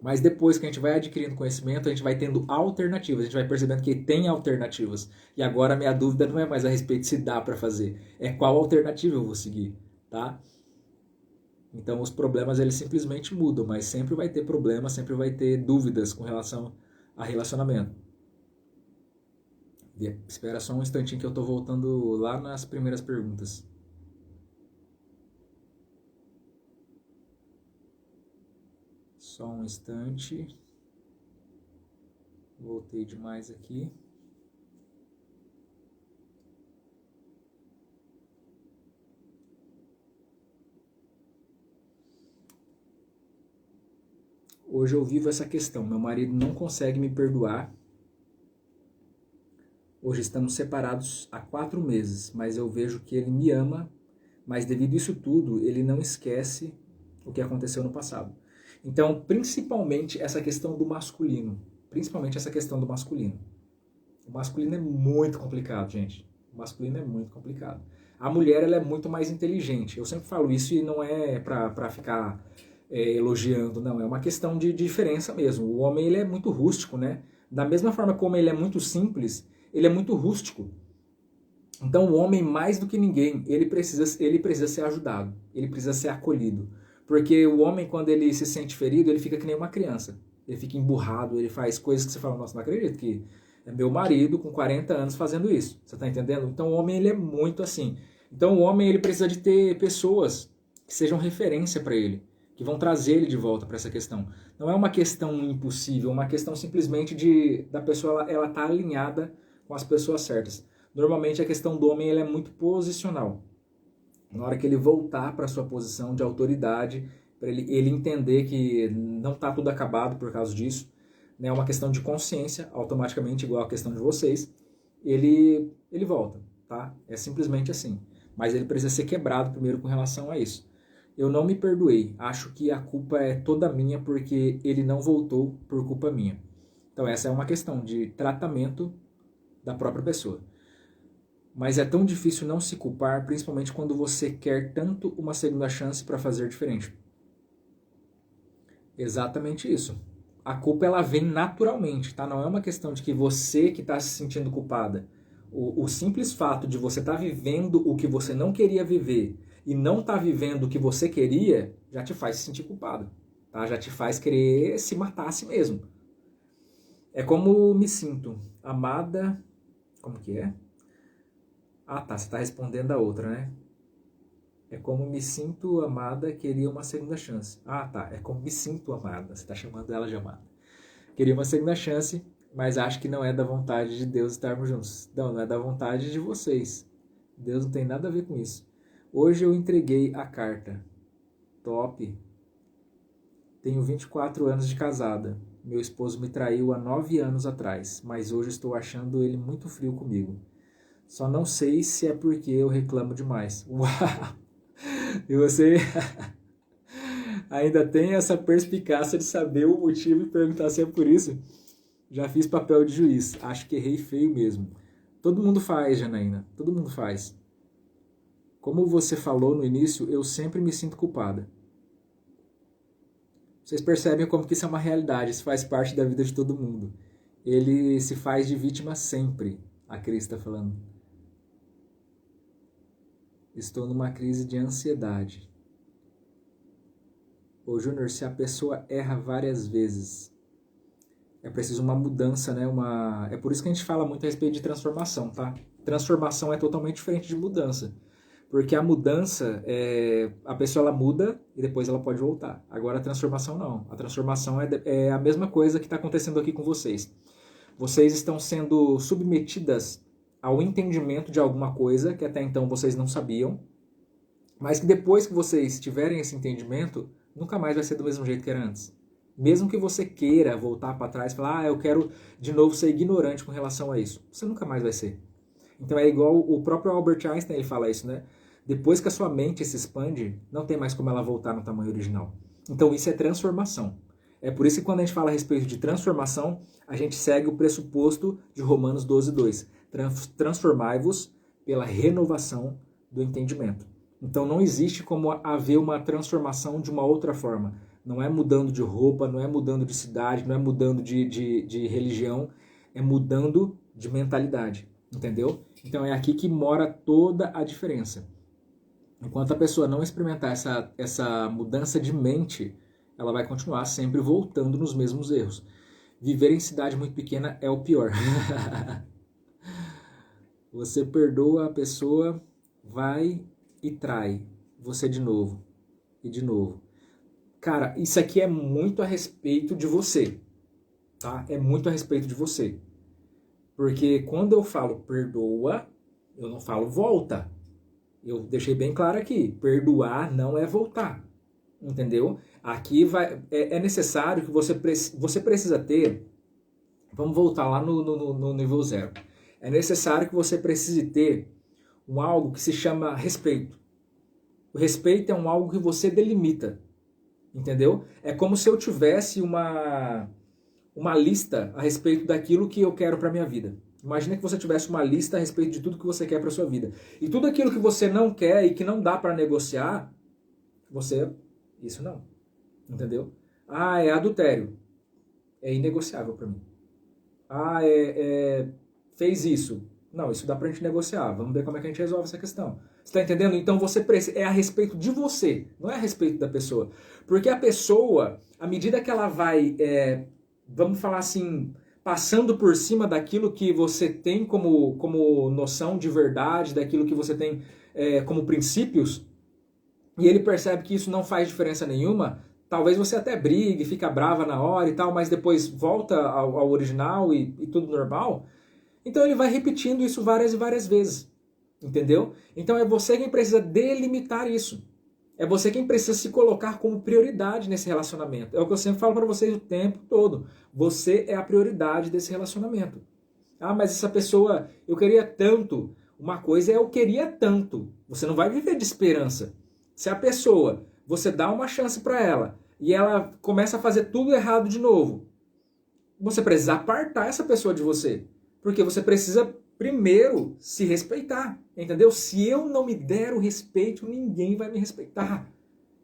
Mas depois que a gente vai adquirindo conhecimento, a gente vai tendo alternativas, a gente vai percebendo que tem alternativas. E agora a minha dúvida não é mais a respeito de se dá para fazer, é qual alternativa eu vou seguir, tá? Então os problemas eles simplesmente mudam, mas sempre vai ter problemas, sempre vai ter dúvidas com relação a relacionamento. Espera só um instantinho que eu tô voltando lá nas primeiras perguntas. Só um instante. Voltei demais aqui. Hoje eu vivo essa questão. Meu marido não consegue me perdoar. Hoje estamos separados há 4 meses, mas eu vejo que ele me ama, mas devido a isso tudo, ele não esquece o que aconteceu no passado. Então, principalmente essa questão do masculino. Principalmente essa questão do masculino. O masculino é muito complicado, gente. O masculino é muito complicado. A mulher, ela é muito mais inteligente. Eu sempre falo isso e não é pra ficar elogiando, não. É uma questão de diferença mesmo. O homem, ele é muito rústico, né? Da mesma forma como ele é muito simples, ele é muito rústico. Então, o homem, mais do que ninguém, ele precisa ser ajudado. Ele precisa ser acolhido. Porque o homem, quando ele se sente ferido, ele fica que nem uma criança. Ele fica emburrado, ele faz coisas que você fala, nossa, não acredito que é meu marido com 40 anos fazendo isso. Você tá entendendo? Então o homem, ele é muito assim. Então o homem, ele precisa de ter pessoas que sejam referência para ele, que vão trazer ele de volta para essa questão. Não é uma questão impossível, é uma questão simplesmente da pessoa, ela tá alinhada com as pessoas certas. Normalmente a questão do homem, ela é muito posicional. Na hora que ele voltar para sua posição de autoridade, para ele entender que não está tudo acabado por causa disso, né, é uma questão de consciência, automaticamente igual a questão de vocês, ele volta, tá? É simplesmente assim. Mas ele precisa ser quebrado primeiro com relação a isso. Eu não me perdoei, acho que a culpa é toda minha porque ele não voltou por culpa minha. Então essa é uma questão de tratamento da própria pessoa. Mas é tão difícil não se culpar, principalmente quando você quer tanto uma segunda chance para fazer diferente. Exatamente isso. A culpa, ela vem naturalmente, tá? Não é uma questão de que você que está se sentindo culpada. O simples fato de você estar vivendo o que você não queria viver e não estar vivendo o que você queria, já te faz se sentir culpado, tá? Já te faz querer se matar a si mesmo. É como me sinto amada... Como que é? Ah, tá, você está respondendo a outra, né? É como me sinto amada, queria uma segunda chance. Ah, tá, é como me sinto amada, você está chamando ela de amada. Queria uma segunda chance, mas acho que não é da vontade de Deus estarmos juntos. Não é da vontade de vocês. Deus não tem nada a ver com isso. Hoje eu entreguei a carta. Top. Tenho 24 anos de casada. Meu esposo me traiu há 9 anos atrás, mas hoje estou achando ele muito frio comigo. Só não sei se é porque eu reclamo demais. Uau! E você ainda tem essa perspicácia de saber o motivo e perguntar se é por isso? Já fiz papel de juiz. Acho que errei feio mesmo. Todo mundo faz, Janaína. Todo mundo faz. Como você falou no início, eu sempre me sinto culpada. Vocês percebem como que isso é uma realidade. Isso faz parte da vida de todo mundo. Ele se faz de vítima sempre. A Cris está falando. Estou numa crise de ansiedade. Ô Júnior, se a pessoa erra várias vezes, é preciso uma mudança, né? É por isso que a gente fala muito a respeito de transformação, tá? Transformação é totalmente diferente de mudança. Porque a mudança, a pessoa ela muda e depois ela pode voltar. Agora a transformação não. A transformação é a mesma coisa que está acontecendo aqui com vocês. Vocês estão sendo submetidas ao entendimento de alguma coisa que até então vocês não sabiam, mas que depois que vocês tiverem esse entendimento, nunca mais vai ser do mesmo jeito que era antes. Mesmo que você queira voltar para trás e falar, eu quero de novo ser ignorante com relação a isso, você nunca mais vai ser. Então é igual o próprio Albert Einstein, ele fala isso, né? Depois que a sua mente se expande, não tem mais como ela voltar no tamanho original. Então isso é transformação. É por isso que quando a gente fala a respeito de transformação, a gente segue o pressuposto de Romanos 12:2. transformai-vos pela renovação do entendimento. Então não existe como haver uma transformação de uma outra forma. Não é mudando de roupa, não é mudando de cidade, não é mudando de religião, é mudando de mentalidade, entendeu? Então é aqui que mora toda a diferença. Enquanto a pessoa não experimentar essa mudança de mente, ela vai continuar sempre voltando nos mesmos erros. Viver em cidade muito pequena é o pior. Você perdoa a pessoa, vai e trai você de novo e de novo. Cara, isso aqui é muito a respeito de você, tá? É muito a respeito de você. Porque quando eu falo perdoa, eu não falo volta. Eu deixei bem claro aqui, perdoar não é voltar, entendeu? Aqui é necessário que você precisa ter, vamos voltar lá no nível 0. É necessário que você precise ter algo que se chama respeito. O respeito é algo que você delimita, entendeu? É como se eu tivesse uma lista a respeito daquilo que eu quero para minha vida. Imagina que você tivesse uma lista a respeito de tudo que você quer para sua vida. E tudo aquilo que você não quer e que não dá para negociar, isso não. Entendeu? Ah, é adultério. É inegociável para mim. Ah, fez isso. Não, isso dá pra gente negociar. Vamos ver como é que a gente resolve essa questão. Você tá entendendo? Então é a respeito de você, não é a respeito da pessoa. Porque a pessoa, à medida que ela vai, vamos falar assim, passando por cima daquilo que você tem como noção de verdade, daquilo que você tem como princípios, e ele percebe que isso não faz diferença nenhuma, talvez você até brigue, fica brava na hora e tal, mas depois volta ao original e tudo normal. Então ele vai repetindo isso várias e várias vezes, entendeu? Então é você quem precisa delimitar isso. É você quem precisa se colocar como prioridade nesse relacionamento. É o que eu sempre falo para vocês o tempo todo. Você é a prioridade desse relacionamento. Ah, mas essa pessoa, eu queria tanto. Uma coisa é eu queria tanto. Você não vai viver de esperança. Se a pessoa, você dá uma chance para ela e ela começa a fazer tudo errado de novo, você precisa apartar essa pessoa de você. Porque você precisa primeiro se respeitar, entendeu? Se eu não me der o respeito, ninguém vai me respeitar.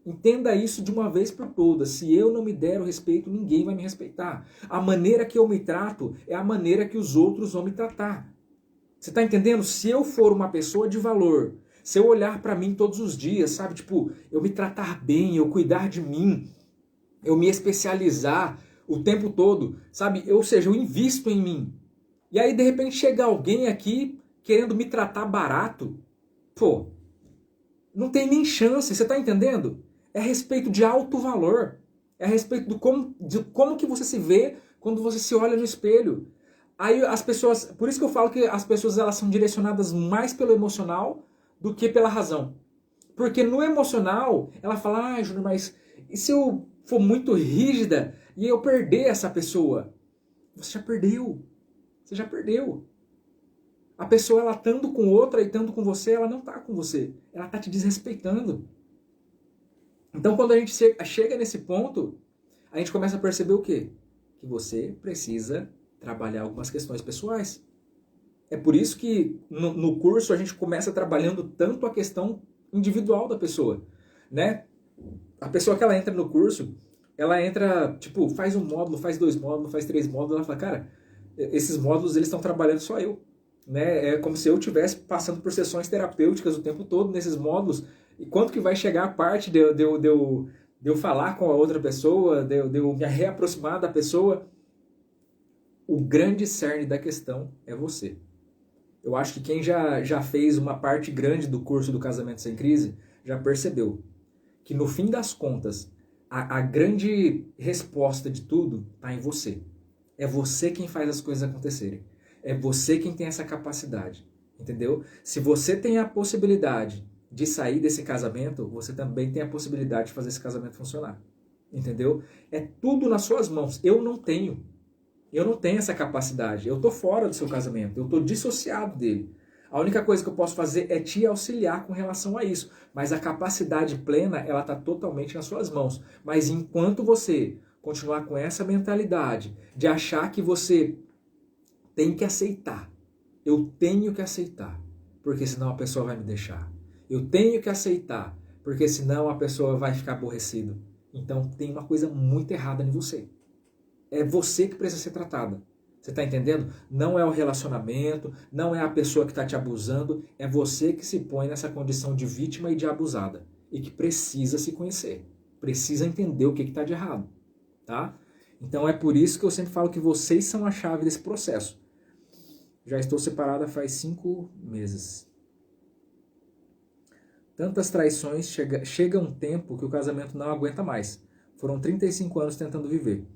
Entenda isso de uma vez por todas. Se eu não me der o respeito, ninguém vai me respeitar. A maneira que eu me trato é a maneira que os outros vão me tratar. Você está entendendo? Se eu for uma pessoa de valor, se eu olhar para mim todos os dias, sabe? Tipo, eu me tratar bem, eu cuidar de mim, eu me especializar o tempo todo, sabe? Ou seja, eu invisto em mim. E aí, de repente, chega alguém aqui querendo me tratar barato. Pô, não tem nem chance, você tá entendendo? É a respeito de alto valor. É a respeito de como que você se vê quando você se olha no espelho. Aí as pessoas, por isso que eu falo que as pessoas elas são direcionadas mais pelo emocional do que pela razão. Porque no emocional, ela fala, ah, Júnior, mas e se eu for muito rígida e eu perder essa pessoa? Você já perdeu. Você já perdeu. A pessoa, ela estando com outra e estando com você, ela não está com você. Ela está te desrespeitando. Então, quando a gente chega nesse ponto, a gente começa a perceber o quê? Que você precisa trabalhar algumas questões pessoais. É por isso que no curso a gente começa trabalhando tanto a questão individual da pessoa, né? A pessoa que ela entra no curso, ela entra, tipo, faz um módulo, faz 2 módulos, faz 3 módulos, ela fala, cara, esses módulos eles estão trabalhando só eu, né? É como se eu estivesse passando por sessões terapêuticas o tempo todo nesses módulos. E quanto que vai chegar a parte de eu falar com a outra pessoa, de eu me reaproximar da pessoa? O grande cerne da questão é você. Eu acho que quem já fez uma parte grande do curso do Casamento Sem Crise já percebeu que no fim das contas a grande resposta de tudo está em você. É você quem faz as coisas acontecerem. É você quem tem essa capacidade, entendeu? Se você tem a possibilidade de sair desse casamento, você também tem a possibilidade de fazer esse casamento funcionar, entendeu? É tudo nas suas mãos. Eu não tenho essa capacidade. Eu estou fora do seu casamento. Eu estou dissociado dele. A única coisa que eu posso fazer é te auxiliar com relação a isso. Mas a capacidade plena, ela está totalmente nas suas mãos. Mas enquanto você continuar com essa mentalidade de achar que você tem que aceitar Eu tenho que aceitar, porque senão a pessoa vai me deixar. Eu tenho que aceitar, porque senão a pessoa vai ficar aborrecida. Então tem uma coisa muito errada em você. É você que precisa ser tratada. Você está entendendo? Não é o relacionamento, não é a pessoa que está te abusando, é você que se põe nessa condição de vítima e de abusada. E que precisa se conhecer. Precisa entender o que está de errado. Tá? Então é por isso que eu sempre falo que vocês são a chave desse processo. Já estou separada faz 5 meses. Tantas traições, chega um tempo que o casamento não aguenta mais. Foram 35 anos tentando viver.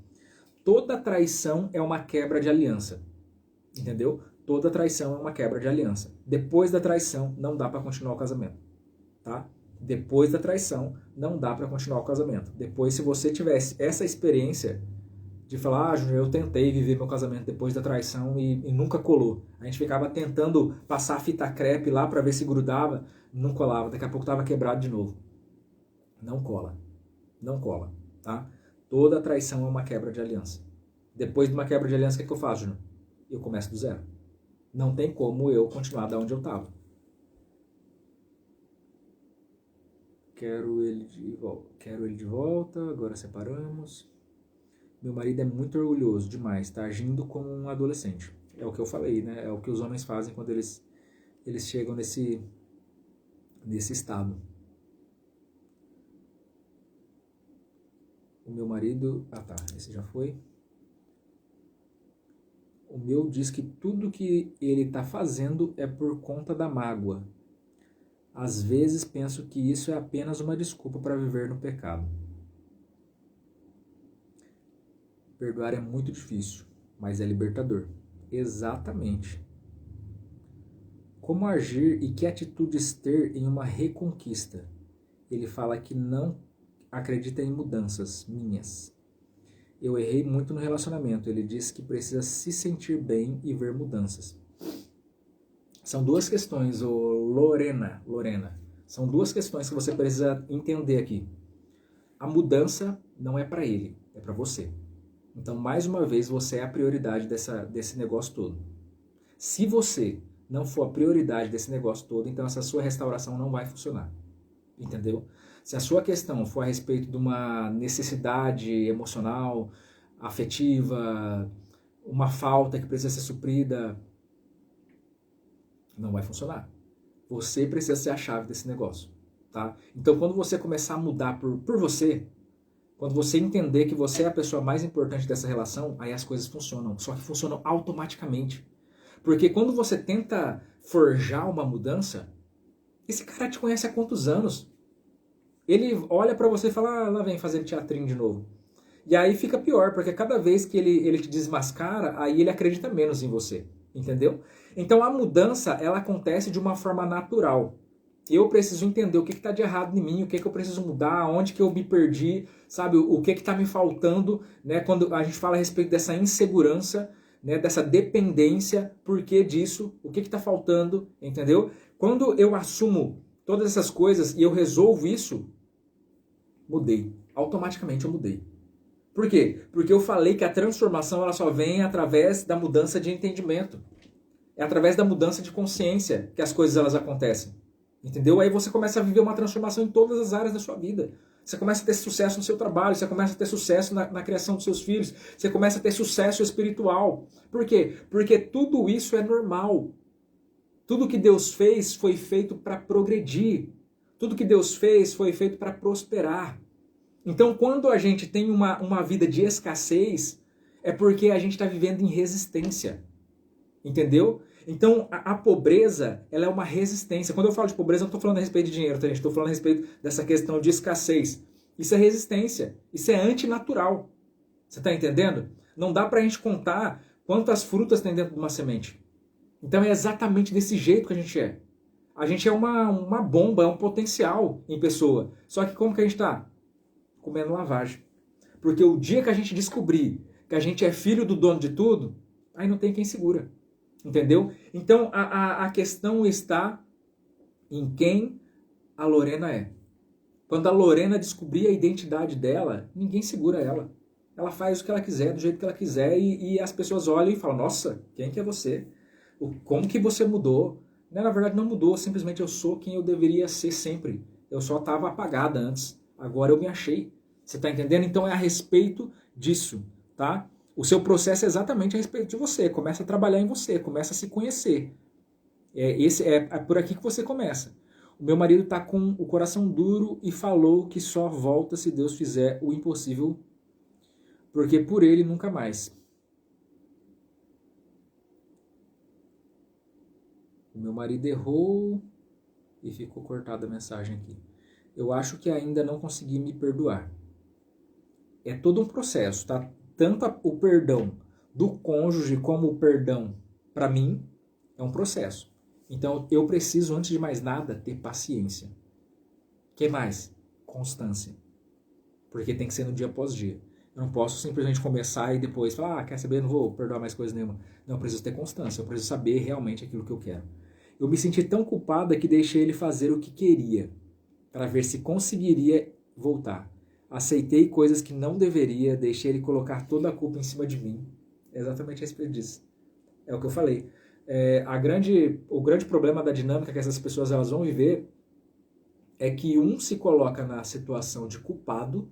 Toda traição é uma quebra de aliança. Entendeu? Toda traição é uma quebra de aliança. Depois da traição, não dá para continuar o casamento. Tá? Depois da traição, não dá para continuar o casamento. Depois, se você tivesse essa experiência de falar, Júnior, eu tentei viver meu casamento depois da traição e nunca colou. A gente ficava tentando passar fita crepe lá para ver se grudava, não colava. Daqui a pouco estava quebrado de novo. Não cola. Não cola. Tá? Toda traição é uma quebra de aliança. Depois de uma quebra de aliança, o que eu faço, Júnior? Eu começo do zero. Não tem como eu continuar da onde eu estava. Quero ele de volta, agora separamos. Meu marido é muito orgulhoso demais, tá agindo como um adolescente. É o que eu falei, né? É o que os homens fazem quando eles chegam nesse estado. O meu marido... Ah tá, esse já foi. O meu diz que tudo que ele tá fazendo é por conta da mágoa. Às vezes penso que isso é apenas uma desculpa para viver no pecado. Perdoar é muito difícil, mas é libertador. Exatamente. Como agir e que atitudes ter em uma reconquista? Ele fala que não acredita em mudanças minhas. Eu errei muito no relacionamento. Ele diz que precisa se sentir bem e ver mudanças. São 2 questões, Lorena. São 2 questões que você precisa entender aqui. A mudança não é para ele, é para você. Então, mais uma vez, você é a prioridade desse negócio todo. Se você não for a prioridade desse negócio todo, então essa sua restauração não vai funcionar. Entendeu? Se a sua questão for a respeito de uma necessidade emocional, afetiva, uma falta que precisa ser suprida, não vai funcionar. Você precisa ser a chave desse negócio. Tá? Então, quando você começar a mudar por você, quando você entender que você é a pessoa mais importante dessa relação, aí as coisas funcionam. Só que funcionam automaticamente. Porque quando você tenta forjar uma mudança, esse cara te conhece há quantos anos? Ele olha pra você e fala, lá vem fazendo teatrinho de novo. E aí fica pior, porque cada vez que ele te desmascara, aí ele acredita menos em você. Entendeu? Então a mudança, ela acontece de uma forma natural. Eu preciso entender o que está de errado em mim, o que eu preciso mudar, onde que eu me perdi, sabe? O que está me faltando, né? Quando a gente fala a respeito dessa insegurança, né? Dessa dependência, por que disso, o que está faltando, entendeu? Quando eu assumo todas essas coisas e eu resolvo isso, mudei. Automaticamente eu mudei. Por quê? Porque eu falei que a transformação ela só vem através da mudança de entendimento. É através da mudança de consciência que as coisas elas acontecem. Entendeu? Aí você começa a viver uma transformação em todas as áreas da sua vida. Você começa a ter sucesso no seu trabalho, você começa a ter sucesso na criação dos seus filhos, você começa a ter sucesso espiritual. Por quê? Porque tudo isso é normal. Tudo que Deus fez foi feito para progredir. Tudo que Deus fez foi feito para prosperar. Então, quando a gente tem uma vida de escassez, é porque a gente está vivendo em resistência. Entendeu? Então, a pobreza, ela é uma resistência. Quando eu falo de pobreza, eu não estou falando a respeito de dinheiro, tá, gente? Estou falando a respeito dessa questão de escassez. Isso é resistência. Isso é antinatural. Você está entendendo? Não dá para a gente contar quantas frutas tem dentro de uma semente. Então, é exatamente desse jeito que a gente é. A gente é uma bomba, é um potencial em pessoa. Só que como que a gente está? Comendo lavagem. Porque o dia que a gente descobrir que a gente é filho do dono de tudo, aí não tem quem segura. Entendeu? Então, a questão está em quem a Lorena é. Quando a Lorena descobrir a identidade dela, ninguém segura ela. Ela faz o que ela quiser, do jeito que ela quiser, e as pessoas olham e falam, nossa, quem que é você? Como que você mudou? Né, na verdade não mudou, simplesmente eu sou quem eu deveria ser sempre. Eu só estava apagada antes, agora eu me achei. Você está entendendo? Então é a respeito disso, tá? O seu processo é exatamente a respeito de você. Começa a trabalhar em você, começa a se conhecer. É por aqui que você começa. O meu marido está com o coração duro e falou que só volta se Deus fizer o impossível, porque por ele nunca mais. O meu marido errou e ficou cortada a mensagem aqui. Eu acho que ainda não consegui me perdoar. É todo um processo, tá? Tanto o perdão do cônjuge como o perdão para mim é um processo. Então eu preciso, antes de mais nada, ter paciência. O que mais? Constância. Porque tem que ser no dia após dia. Eu não posso simplesmente começar e depois falar, quer saber, não vou perdoar mais coisa nenhuma. Não, eu preciso ter constância, eu preciso saber realmente aquilo que eu quero. Eu me senti tão culpada que deixei ele fazer o que queria, para ver se conseguiria voltar. Aceitei coisas que não deveria, deixei ele colocar toda a culpa em cima de mim. É exatamente a respeito disso. É o que eu falei. O grande problema da dinâmica que essas pessoas elas vão viver é que um se coloca na situação de culpado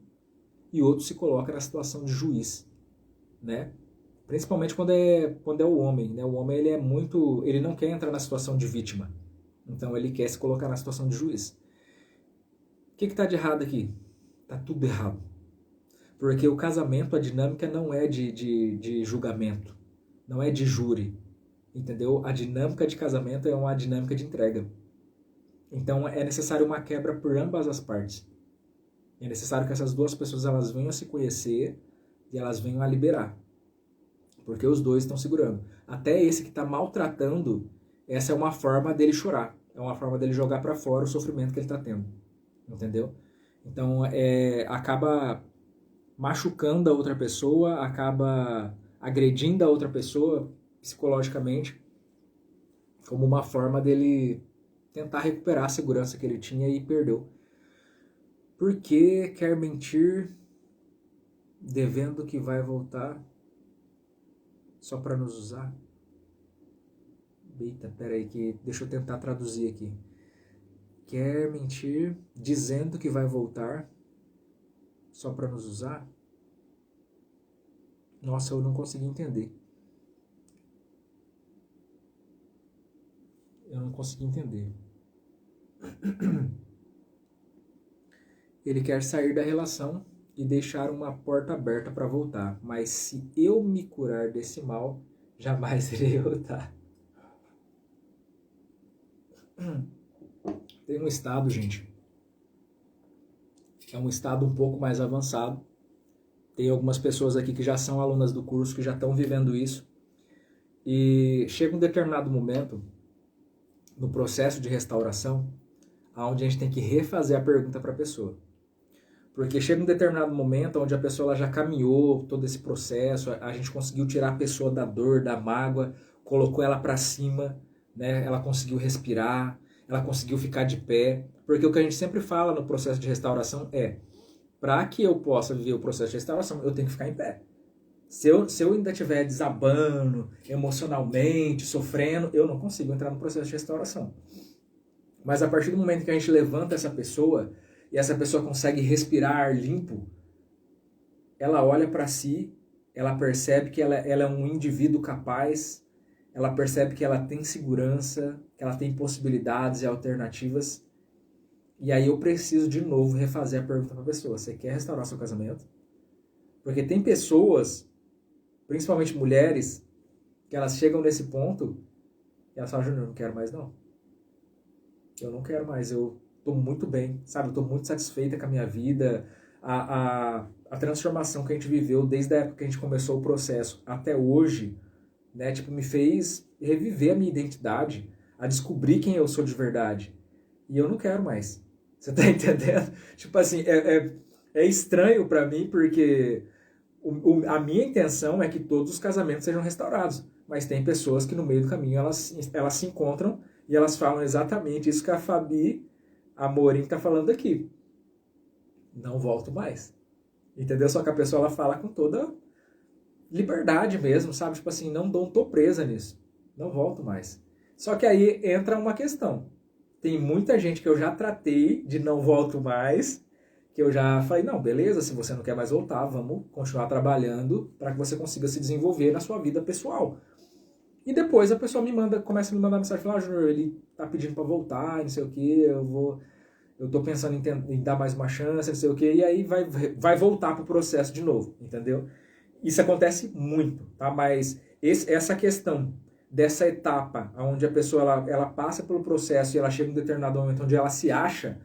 e outro se coloca na situação de juiz, né? Principalmente quando é o homem, né? O homem ele não quer entrar na situação de vítima, então ele quer se colocar na situação de juiz. O que está de errado aqui? Tá tudo errado, porque o casamento, a dinâmica não é de julgamento, não é de júri, entendeu? A dinâmica de casamento é uma dinâmica de entrega. Então é necessário uma quebra por ambas as partes. É necessário que essas duas pessoas elas venham a se conhecer e elas venham a liberar. Porque os dois estão segurando. Até esse que está maltratando, essa é uma forma dele chorar. É uma forma dele jogar para fora o sofrimento que ele está tendo. Entendeu? Então acaba machucando a outra pessoa, acaba agredindo a outra pessoa psicologicamente, como uma forma dele tentar recuperar a segurança que ele tinha e perdeu. Por que quer mentir devendo que vai voltar só para nos usar? Eita, peraí, deixa eu tentar traduzir aqui. Quer mentir dizendo que vai voltar só para nos usar? Nossa, eu não consegui entender. Eu não consegui entender. Ele quer sair da relação e deixar uma porta aberta para voltar, mas se eu me curar desse mal, jamais irei voltar. Tem um estado, gente, é um estado um pouco mais avançado. Tem algumas pessoas aqui que já são alunas do curso, que já estão vivendo isso. E chega um determinado momento, no processo de restauração, onde a gente tem que refazer a pergunta para a pessoa. Porque chega um determinado momento onde a pessoa ela já caminhou todo esse processo, a gente conseguiu tirar a pessoa da dor, da mágoa, colocou ela para cima, né? Ela conseguiu respirar, ela conseguiu ficar de pé. Porque o que a gente sempre fala no processo de restauração é, para que eu possa viver o processo de restauração, eu tenho que ficar em pé. Se eu ainda estiver desabando emocionalmente, sofrendo, eu não consigo entrar no processo de restauração. Mas a partir do momento que a gente levanta essa pessoa e essa pessoa consegue respirar limpo, ela olha para si, ela percebe que ela é um indivíduo capaz, ela percebe que ela tem segurança, que ela tem possibilidades e alternativas. E aí eu preciso de novo refazer a pergunta para a pessoa: você quer restaurar seu casamento? Porque tem pessoas, principalmente mulheres, que elas chegam nesse ponto e elas falam: Júnior, eu não quero mais não. Eu não quero mais, eu tô muito bem, sabe? Eu tô muito satisfeita com a minha vida. A transformação que a gente viveu desde a época que a gente começou o processo até hoje, né? Tipo, me fez reviver a minha identidade, a descobrir quem eu sou de verdade. E eu não quero mais. Você tá entendendo? Tipo assim, é estranho pra mim porque a minha intenção é que todos os casamentos sejam restaurados. Mas tem pessoas que no meio do caminho elas se encontram e elas falam exatamente isso que a Fabi Amorim está falando aqui. Não volto mais. Entendeu? Só que a pessoa ela fala com toda liberdade mesmo, sabe? Tipo assim, não tô presa nisso. Não volto mais. Só que aí entra uma questão. Tem muita gente que eu já tratei de não volto mais, que eu já falei, não, beleza, se você não quer mais voltar, vamos continuar trabalhando para que você consiga se desenvolver na sua vida pessoal. E depois a pessoa começa a me mandar mensagem, fala, Júnior, ele tá pedindo para voltar, não sei o que, eu tô pensando em dar mais uma chance, não sei o que, e aí vai voltar pro processo de novo, entendeu? Isso acontece muito, tá? Mas essa questão dessa etapa, onde a pessoa ela passa pelo processo e ela chega em um determinado momento onde ela se acha,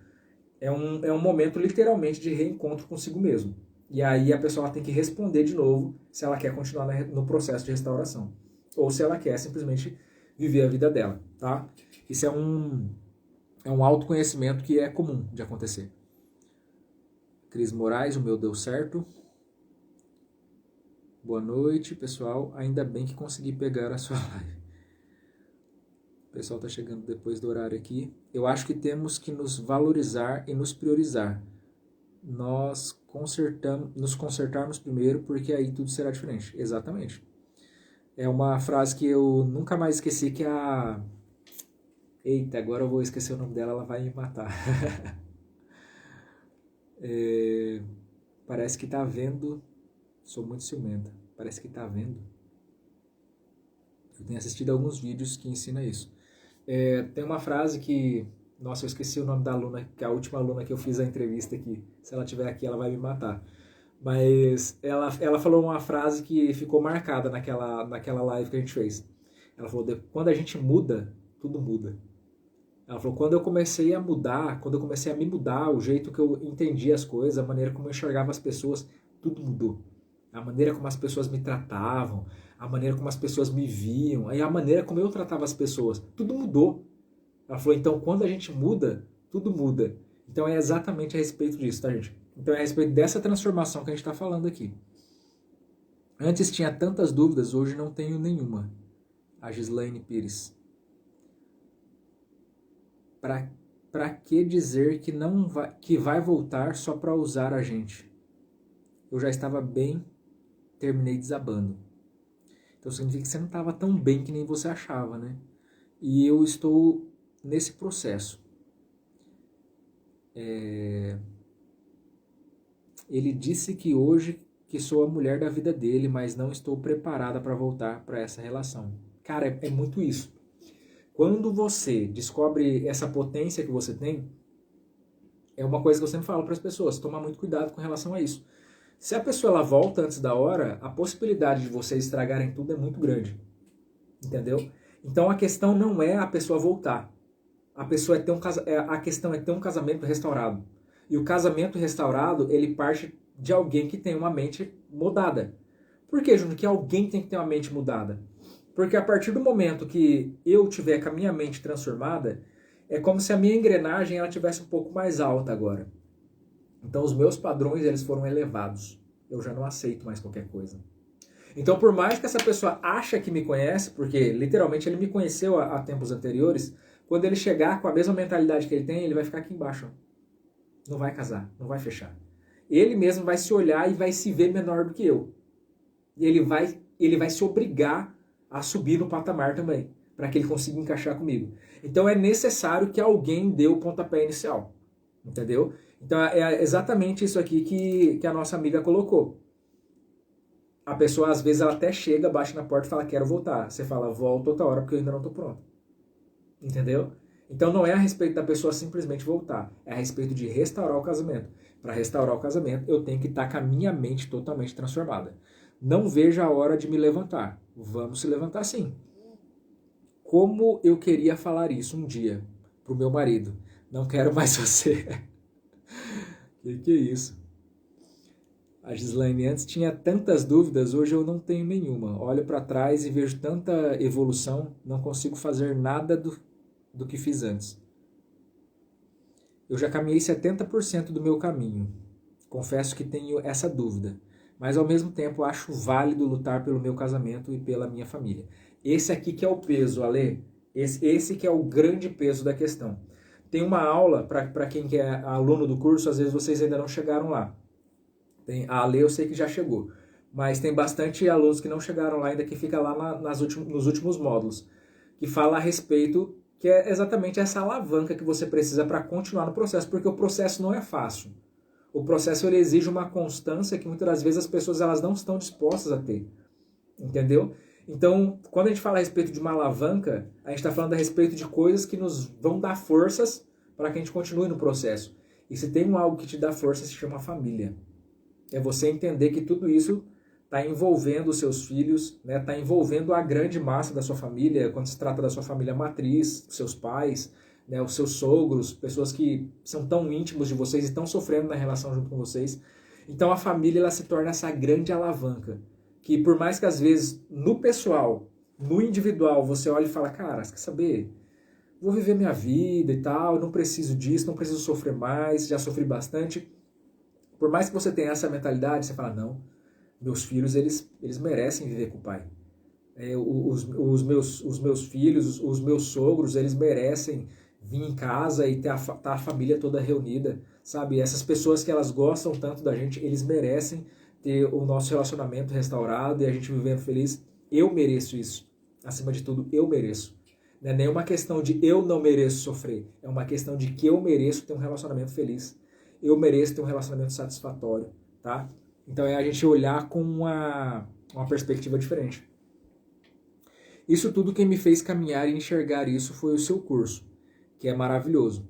é um momento literalmente de reencontro consigo mesmo. E aí a pessoa tem que responder de novo se ela quer continuar no processo de restauração. Ou se ela quer simplesmente viver a vida dela, tá? Isso é um autoconhecimento que é comum de acontecer. Cris Moraes, o meu deu certo. Boa noite, pessoal. Ainda bem que consegui pegar a sua live. O pessoal está chegando depois do horário aqui. Eu acho que temos que nos valorizar e nos priorizar. Nos consertarmos primeiro, porque aí tudo será diferente. Exatamente. É uma frase que eu nunca mais esqueci, que é a... Eita, agora eu vou esquecer o nome dela, ela vai me matar. Parece que tá vendo... Sou muito ciumenta. Parece que tá vendo. Eu tenho assistido alguns vídeos que ensinam isso. Tem uma frase que... Nossa, eu esqueci o nome da aluna, que é a última aluna que eu fiz a entrevista aqui. Se ela estiver aqui, ela vai me matar. Mas ela falou uma frase que ficou marcada naquela live que a gente fez. Ela falou, quando a gente muda, tudo muda. Ela falou, quando eu comecei a mudar, quando eu comecei a me mudar, o jeito que eu entendia as coisas, a maneira como eu enxergava as pessoas, tudo mudou. A maneira como as pessoas me tratavam, a maneira como as pessoas me viam, aí a maneira como eu tratava as pessoas, tudo mudou. Ela falou, então quando a gente muda, tudo muda. Então é exatamente a respeito disso, tá, gente? Então é a respeito dessa transformação que a gente está falando aqui. Antes tinha tantas dúvidas, hoje não tenho nenhuma. A Gislaine Pires. Para que dizer que vai voltar só para usar a gente? Eu já estava bem, terminei desabando. Então significa que você não estava tão bem que nem você achava, né? E eu estou nesse processo. Ele disse que hoje que sou a mulher da vida dele, mas não estou preparada para voltar para essa relação. Cara, é muito isso. Quando você descobre essa potência que você tem, é uma coisa que eu sempre falo para as pessoas, tomar muito cuidado com relação a isso. Se a pessoa ela volta antes da hora, a possibilidade de vocês estragarem tudo é muito grande. Entendeu? Então a questão não é a pessoa voltar. A questão é ter um casamento restaurado. E o casamento restaurado, ele parte de alguém que tem uma mente mudada. Por que, Júnior, que alguém tem que ter uma mente mudada? Porque a partir do momento que eu tiver com a minha mente transformada, é como se a minha engrenagem ela tivesse um pouco mais alta agora. Então os meus padrões eles foram elevados. Eu já não aceito mais qualquer coisa. Então por mais que essa pessoa acha que me conhece, porque literalmente ele me conheceu há tempos anteriores, quando ele chegar com a mesma mentalidade que ele tem, ele vai ficar aqui embaixo. Não vai casar, não vai fechar. Ele mesmo vai se olhar e vai se ver menor do que eu. E ele vai se obrigar a subir no patamar também, para que ele consiga encaixar comigo. Então é necessário que alguém dê o pontapé inicial. Entendeu? Então é exatamente isso aqui que a nossa amiga colocou. A pessoa às vezes ela até chega, bate na porta e fala, quero voltar. Você fala, volto outra hora porque eu ainda não estou pronto. Entendeu? Então não é a respeito da pessoa simplesmente voltar, é a respeito de restaurar o casamento. Para restaurar o casamento, eu tenho que estar com a minha mente totalmente transformada. Não vejo a hora de me levantar. Vamos se levantar sim. Como eu queria falar isso um dia pro meu marido. Não quero mais você. Que é isso? A Gislaine, antes tinha tantas dúvidas, hoje eu não tenho nenhuma. Olho para trás e vejo tanta evolução, não consigo fazer nada do que fiz antes. Eu já caminhei 70% do meu caminho. Confesso que tenho essa dúvida. Mas ao mesmo tempo acho válido lutar pelo meu casamento e pela minha família. Esse aqui que é o peso, Ale. Esse que é o grande peso da questão. Tem uma aula, para quem é aluno do curso, às vezes vocês ainda não chegaram lá. A Ale eu sei que já chegou. Mas tem bastante alunos que não chegaram lá ainda, que fica lá nos últimos módulos. que fala a respeito, que é exatamente essa alavanca que você precisa para continuar no processo, porque o processo não é fácil. O processo ele exige uma constância que muitas das vezes as pessoas elas não estão dispostas a ter. Entendeu? Então, quando a gente fala a respeito de uma alavanca, a gente está falando a respeito de coisas que nos vão dar forças para que a gente continue no processo. E se tem algo que te dá força, se chama família. É você entender que tudo isso está envolvendo os seus filhos, né? Está envolvendo a grande massa da sua família, quando se trata da sua família matriz, os seus pais, né? Os seus sogros, pessoas que são tão íntimos de vocês e estão sofrendo na relação junto com vocês. Então a família ela se torna essa grande alavanca, que por mais que às vezes no pessoal, no individual, você olhe e fala, cara, você quer saber? Vou viver minha vida e tal, não preciso disso, não preciso sofrer mais, já sofri bastante. Por mais que você tenha essa mentalidade, você fala, não, meus filhos, eles merecem viver com o pai. Os meus filhos, os meus sogros, eles merecem vir em casa e ter tá a família toda reunida, sabe? Essas pessoas que elas gostam tanto da gente, eles merecem ter o nosso relacionamento restaurado e a gente vivendo feliz. Eu mereço isso. Acima de tudo, eu mereço. Não é nenhuma questão de eu não mereço sofrer. É uma questão de que eu mereço ter um relacionamento feliz. Eu mereço ter um relacionamento satisfatório, tá? Então é a gente olhar com uma perspectiva diferente. Isso tudo quem me fez caminhar e enxergar isso foi o seu curso, que é maravilhoso.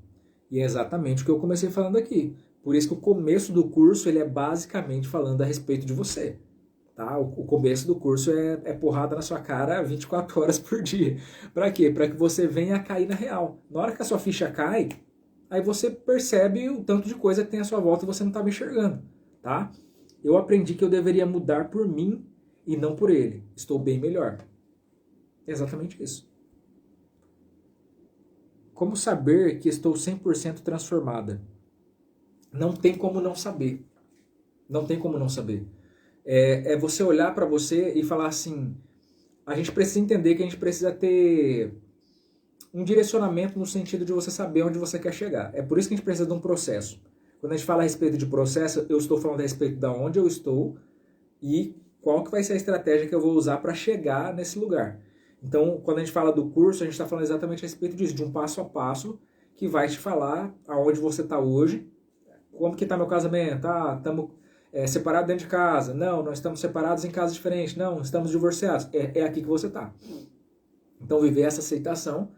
E é exatamente o que eu comecei falando aqui. Por isso que o começo do curso ele é basicamente falando a respeito de você. Tá? O começo do curso é porrada na sua cara 24 horas por dia. Para quê? Para que você venha a cair na real. Na hora que a sua ficha cai, aí você percebe o tanto de coisa que tem à sua volta e você não estava enxergando. Tá? Eu aprendi que eu deveria mudar por mim e não por ele. Estou bem melhor. É exatamente isso. Como saber que estou 100% transformada? Não tem como não saber. Não tem como não saber. É você olhar para você e falar assim, a gente precisa entender que a gente precisa ter um direcionamento no sentido de você saber onde você quer chegar. É por isso que a gente precisa de um processo. Quando a gente fala a respeito de processo, eu estou falando a respeito de onde eu estou e qual que vai ser a estratégia que eu vou usar para chegar nesse lugar. Então, quando a gente fala do curso, a gente está falando exatamente a respeito disso, de um passo a passo que vai te falar aonde você está hoje, como que está meu casamento, estamos separados dentro de casa, não, nós estamos separados em casas diferentes, não, estamos divorciados, é aqui que você está. Então, viver essa aceitação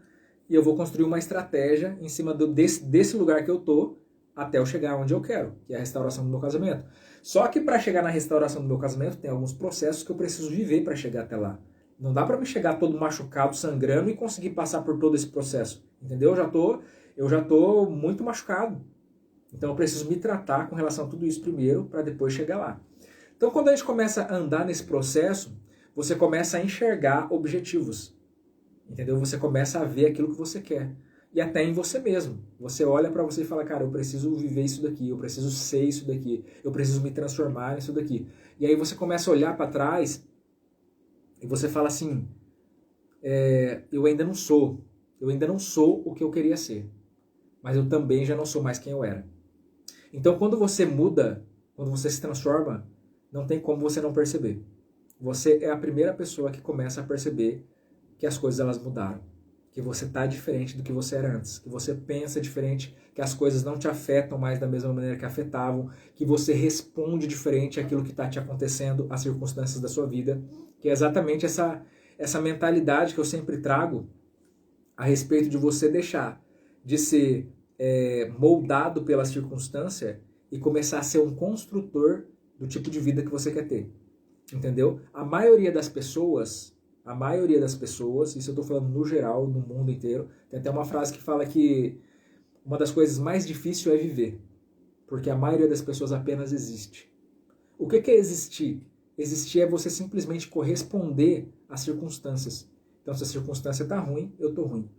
e eu vou construir uma estratégia em cima desse lugar que eu estou até eu chegar onde eu quero, que é a restauração do meu casamento. Só que para chegar na restauração do meu casamento tem alguns processos que eu preciso viver para chegar até lá. Não dá para me chegar todo machucado, sangrando e conseguir passar por todo esse processo. Entendeu? Eu já tô muito machucado. Então eu preciso me tratar com relação a tudo isso primeiro para depois chegar lá. Então quando a gente começa a andar nesse processo, você começa a enxergar objetivos. Entendeu? Você começa a ver aquilo que você quer. E até em você mesmo. Você olha para você e fala, cara, eu preciso viver isso daqui, eu preciso ser isso daqui, eu preciso me transformar nisso daqui. E aí você começa a olhar para trás e você fala assim, eu ainda não sou o que eu queria ser, mas eu também já não sou mais quem eu era. Então quando você muda, quando você se transforma, não tem como você não perceber. Você é a primeira pessoa que começa a perceber que as coisas elas mudaram, que você está diferente do que você era antes, que você pensa diferente, que as coisas não te afetam mais da mesma maneira que afetavam, que você responde diferente àquilo que está te acontecendo, às circunstâncias da sua vida, que é exatamente essa mentalidade que eu sempre trago a respeito de você deixar de ser moldado pela circunstância e começar a ser um construtor do tipo de vida que você quer ter. Entendeu? A maioria das pessoas, isso eu estou falando no geral, no mundo inteiro, tem até uma frase que fala que uma das coisas mais difíceis é viver, porque a maioria das pessoas apenas existe. O que é existir? Existir é você simplesmente corresponder às circunstâncias. Então, se a circunstância está ruim, eu estou ruim.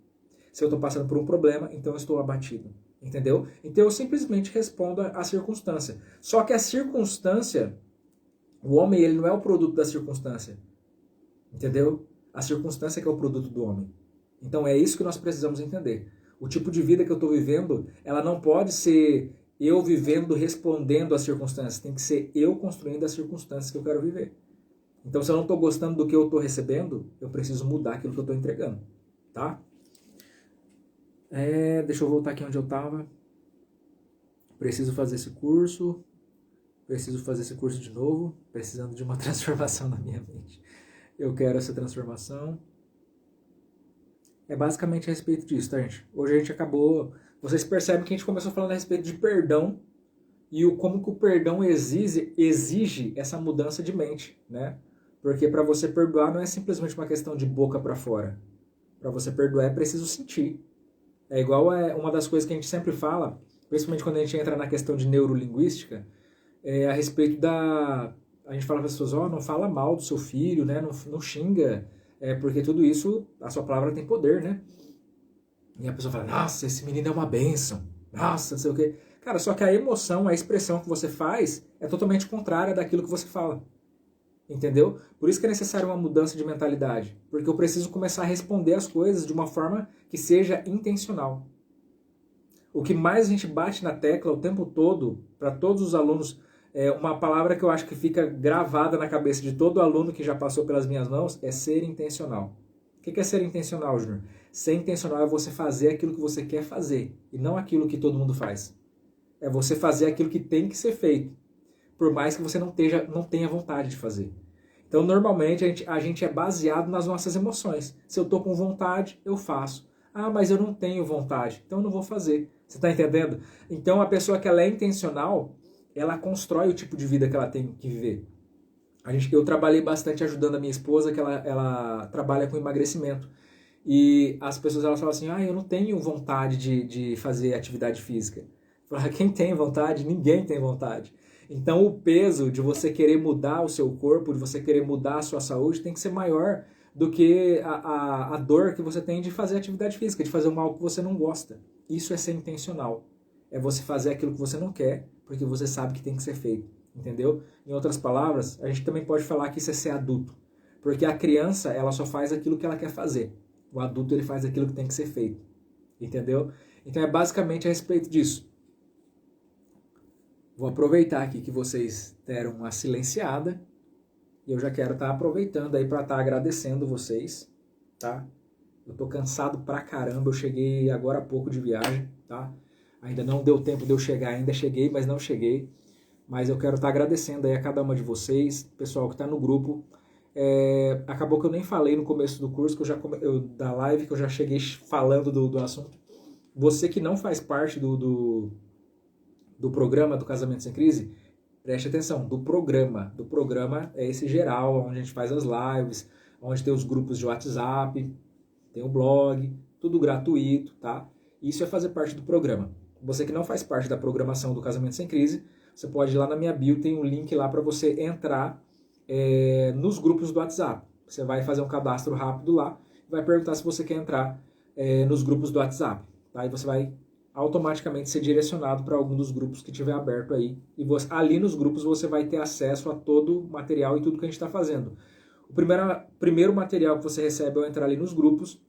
Se eu estou passando por um problema, então eu estou abatido. Entendeu? Então eu simplesmente respondo à circunstância. Só que a circunstância, o homem ele não é o produto da circunstância. Entendeu? A circunstância que é o produto do homem. Então é isso que nós precisamos entender. O tipo de vida que eu estou vivendo, ela não pode ser eu vivendo respondendo às circunstâncias. Tem que ser eu construindo as circunstâncias que eu quero viver. Então se eu não estou gostando do que eu estou recebendo, eu preciso mudar aquilo que eu estou entregando. tá? Deixa eu voltar aqui onde eu estava. Preciso fazer esse curso. Preciso fazer esse curso de novo. Precisando de uma transformação na minha mente. Eu quero essa transformação. É basicamente a respeito disso, tá, gente? Hoje a gente acabou... Vocês percebem que a gente começou falando a respeito de perdão e como que o perdão exige essa mudança de mente, né? Porque para você perdoar não é simplesmente uma questão de boca para fora. Para você perdoar é preciso sentir. É igual uma das coisas que a gente sempre fala, principalmente quando a gente entra na questão de neurolinguística, a respeito da... A gente fala para as pessoas, não fala mal do seu filho, né? Não xinga, porque tudo isso, a sua palavra tem poder, né? E a pessoa fala, nossa, esse menino é uma bênção, nossa, não sei o quê. Cara, só que a emoção, a expressão que você faz é totalmente contrária daquilo que você fala. Entendeu? Por isso que é necessário uma mudança de mentalidade. Porque eu preciso começar a responder as coisas de uma forma que seja intencional. O que mais a gente bate na tecla o tempo todo, para todos os alunos, uma palavra que eu acho que fica gravada na cabeça de todo aluno que já passou pelas minhas mãos, é ser intencional. O que é ser intencional, Júnior? Ser intencional é você fazer aquilo que você quer fazer, e não aquilo que todo mundo faz. É você fazer aquilo que tem que ser feito, por mais que você não tenha vontade de fazer. Então, normalmente, a gente é baseado nas nossas emoções. Se eu estou com vontade, eu faço. Ah, mas eu não tenho vontade, então eu não vou fazer. Você está entendendo? Então, a pessoa que ela é intencional, ela constrói o tipo de vida que ela tem que viver. Eu trabalhei bastante ajudando a minha esposa, que ela trabalha com emagrecimento. E as pessoas elas falam assim, eu não tenho vontade de fazer atividade física. Quem tem vontade? Ninguém tem vontade. Então o peso de você querer mudar o seu corpo, de você querer mudar a sua saúde, tem que ser maior do que a dor que você tem de fazer atividade física, de fazer um algo que você não gosta. Isso é ser intencional. É você fazer aquilo que você não quer, porque você sabe que tem que ser feito. Entendeu? Em outras palavras, a gente também pode falar que isso é ser adulto. Porque a criança, ela só faz aquilo que ela quer fazer. O adulto, ele faz aquilo que tem que ser feito. Entendeu? Então é basicamente a respeito disso. Vou aproveitar aqui que vocês deram uma silenciada. E eu já quero estar aproveitando aí para estar agradecendo vocês. Tá? Eu tô cansado pra caramba. Eu cheguei agora há pouco de viagem. Tá? Ainda não deu tempo de eu chegar. Ainda cheguei, mas não cheguei. Mas eu quero estar agradecendo aí a cada uma de vocês, pessoal que está no grupo. Acabou que eu nem falei no começo do curso, da live, que eu já cheguei falando do assunto. Você que não faz parte do programa do Casamento Sem Crise, preste atenção, do programa. Do programa é esse geral, onde a gente faz as lives, onde tem os grupos de WhatsApp, tem o blog, tudo gratuito, tá? Isso é fazer parte do programa. Você que não faz parte da programação do Casamento Sem Crise, você pode ir lá na minha bio, tem um link lá para você entrar nos grupos do WhatsApp. Você vai fazer um cadastro rápido lá, vai perguntar se você quer entrar nos grupos do WhatsApp. Tá? E você vai automaticamente ser direcionado para algum dos grupos que tiver aberto aí. E ali nos grupos você vai ter acesso a todo o material e tudo que a gente está fazendo. O primeiro material que você recebe ao entrar ali nos grupos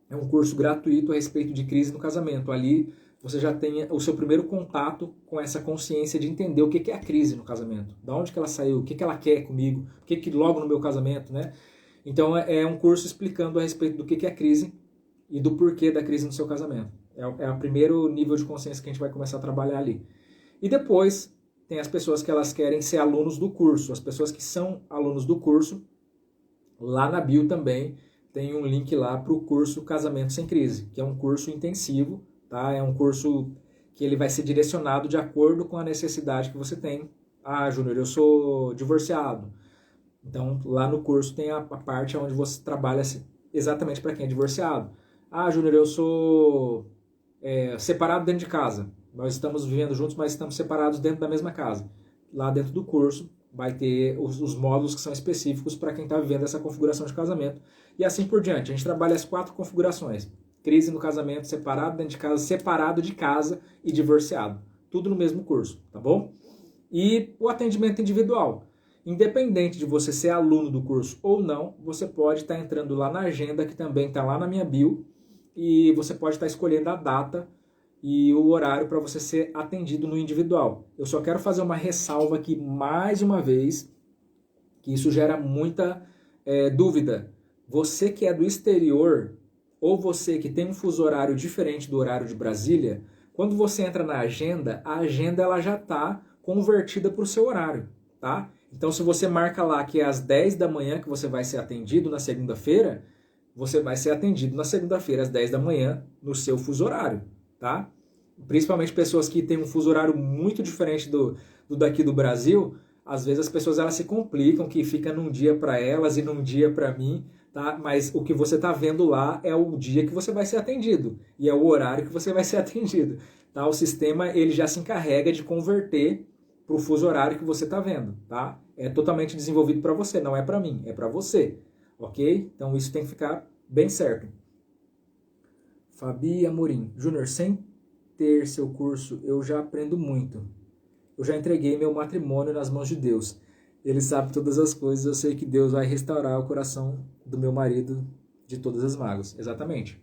é um curso gratuito a respeito de crise no casamento. Ali você já tem o seu primeiro contato com essa consciência de entender o que é a crise no casamento. Da onde que ela saiu, o que ela quer comigo, o que logo no meu casamento, né? Então é um curso explicando a respeito do que é a crise e do porquê da crise no seu casamento. É o primeiro nível de consciência que a gente vai começar a trabalhar ali. E depois tem as pessoas que elas querem ser alunos do curso. As pessoas que são alunos do curso, lá na bio também tem um link lá para o curso Casamento Sem Crise, que é um curso intensivo. Tá? É um curso que ele vai ser direcionado de acordo com a necessidade que você tem. Ah, Júnior, eu sou divorciado. Então, lá no curso tem a parte onde você trabalha exatamente para quem é divorciado. Ah, Júnior, eu sou separado dentro de casa. Nós estamos vivendo juntos, mas estamos separados dentro da mesma casa. Lá dentro do curso vai ter os módulos que são específicos para quem está vivendo essa configuração de casamento. E assim por diante. A gente trabalha as 4 configurações. Crise no casamento, separado dentro de casa, separado de casa e divorciado. Tudo no mesmo curso, tá bom? E o atendimento individual. Independente de você ser aluno do curso ou não, você pode estar entrando lá na agenda, que também está lá na minha bio, e você pode estar escolhendo a data e o horário para você ser atendido no individual. Eu só quero fazer uma ressalva aqui mais uma vez, que isso gera muita dúvida. Você que é do exterior, ou você que tem um fuso horário diferente do horário de Brasília, quando você entra na agenda, a agenda ela já está convertida para o seu horário, tá? Então, se você marca lá que é às 10 da manhã que você vai ser atendido na segunda-feira, você vai ser atendido na segunda-feira às 10 da manhã no seu fuso horário, tá? Principalmente pessoas que têm um fuso horário muito diferente do daqui do Brasil, às vezes as pessoas elas se complicam, que fica num dia para elas e num dia para mim, tá? Mas o que você está vendo lá é o dia que você vai ser atendido e é o horário que você vai ser atendido, tá? O sistema ele já se encarrega de converter para o fuso horário que você está vendo, tá? É totalmente desenvolvido para você, não é para mim, é para você, ok? Então isso tem que ficar bem certo. Fabi Amorim, Júnior, sem ter seu curso eu já aprendo muito. Eu já entreguei meu matrimônio nas mãos de Deus. Ele sabe todas as coisas, eu sei que Deus vai restaurar o coração do meu marido de todas as mágoas. Exatamente.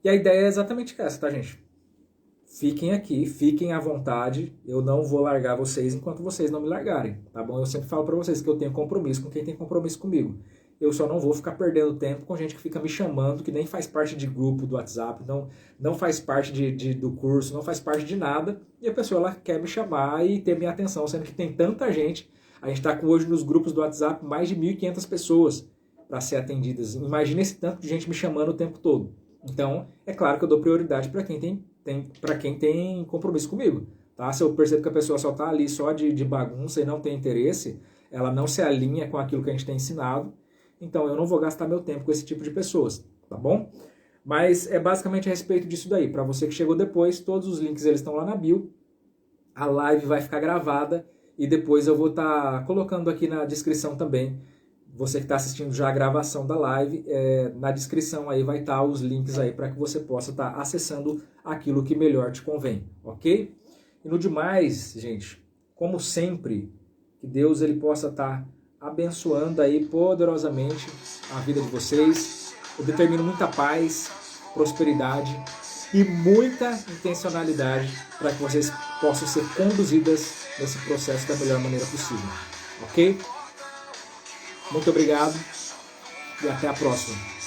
E a ideia é exatamente essa, tá, gente? Fiquem aqui, fiquem à vontade. Eu não vou largar vocês enquanto vocês não me largarem, tá bom? Eu sempre falo pra vocês que eu tenho compromisso com quem tem compromisso comigo. Eu só não vou ficar perdendo tempo com gente que fica me chamando, que nem faz parte de grupo do WhatsApp, não faz parte do curso, não faz parte de nada, e a pessoa ela quer me chamar e ter minha atenção, sendo que tem tanta gente. A gente está com hoje nos grupos do WhatsApp mais de 1.500 pessoas para ser atendidas. Imagina esse tanto de gente me chamando o tempo todo. Então, é claro que eu dou prioridade para quem tem compromisso comigo. Tá? Se eu percebo que a pessoa só está ali só de bagunça e não tem interesse, ela não se alinha com aquilo que a gente tem ensinado, então eu não vou gastar meu tempo com esse tipo de pessoas, tá bom? Mas é basicamente a respeito disso daí. Para você que chegou depois, todos os links eles estão lá na bio. A live vai ficar gravada e depois eu vou estar colocando aqui na descrição também. Você que está assistindo já a gravação da live, na descrição aí vai estar os links aí para que você possa estar acessando aquilo que melhor te convém, ok? E no demais, gente, como sempre, que Deus ele possa estar abençoando aí poderosamente a vida de vocês. Eu determino muita paz, prosperidade e muita intencionalidade para que vocês possam ser conduzidas nesse processo da melhor maneira possível, ok? Muito obrigado e até a próxima.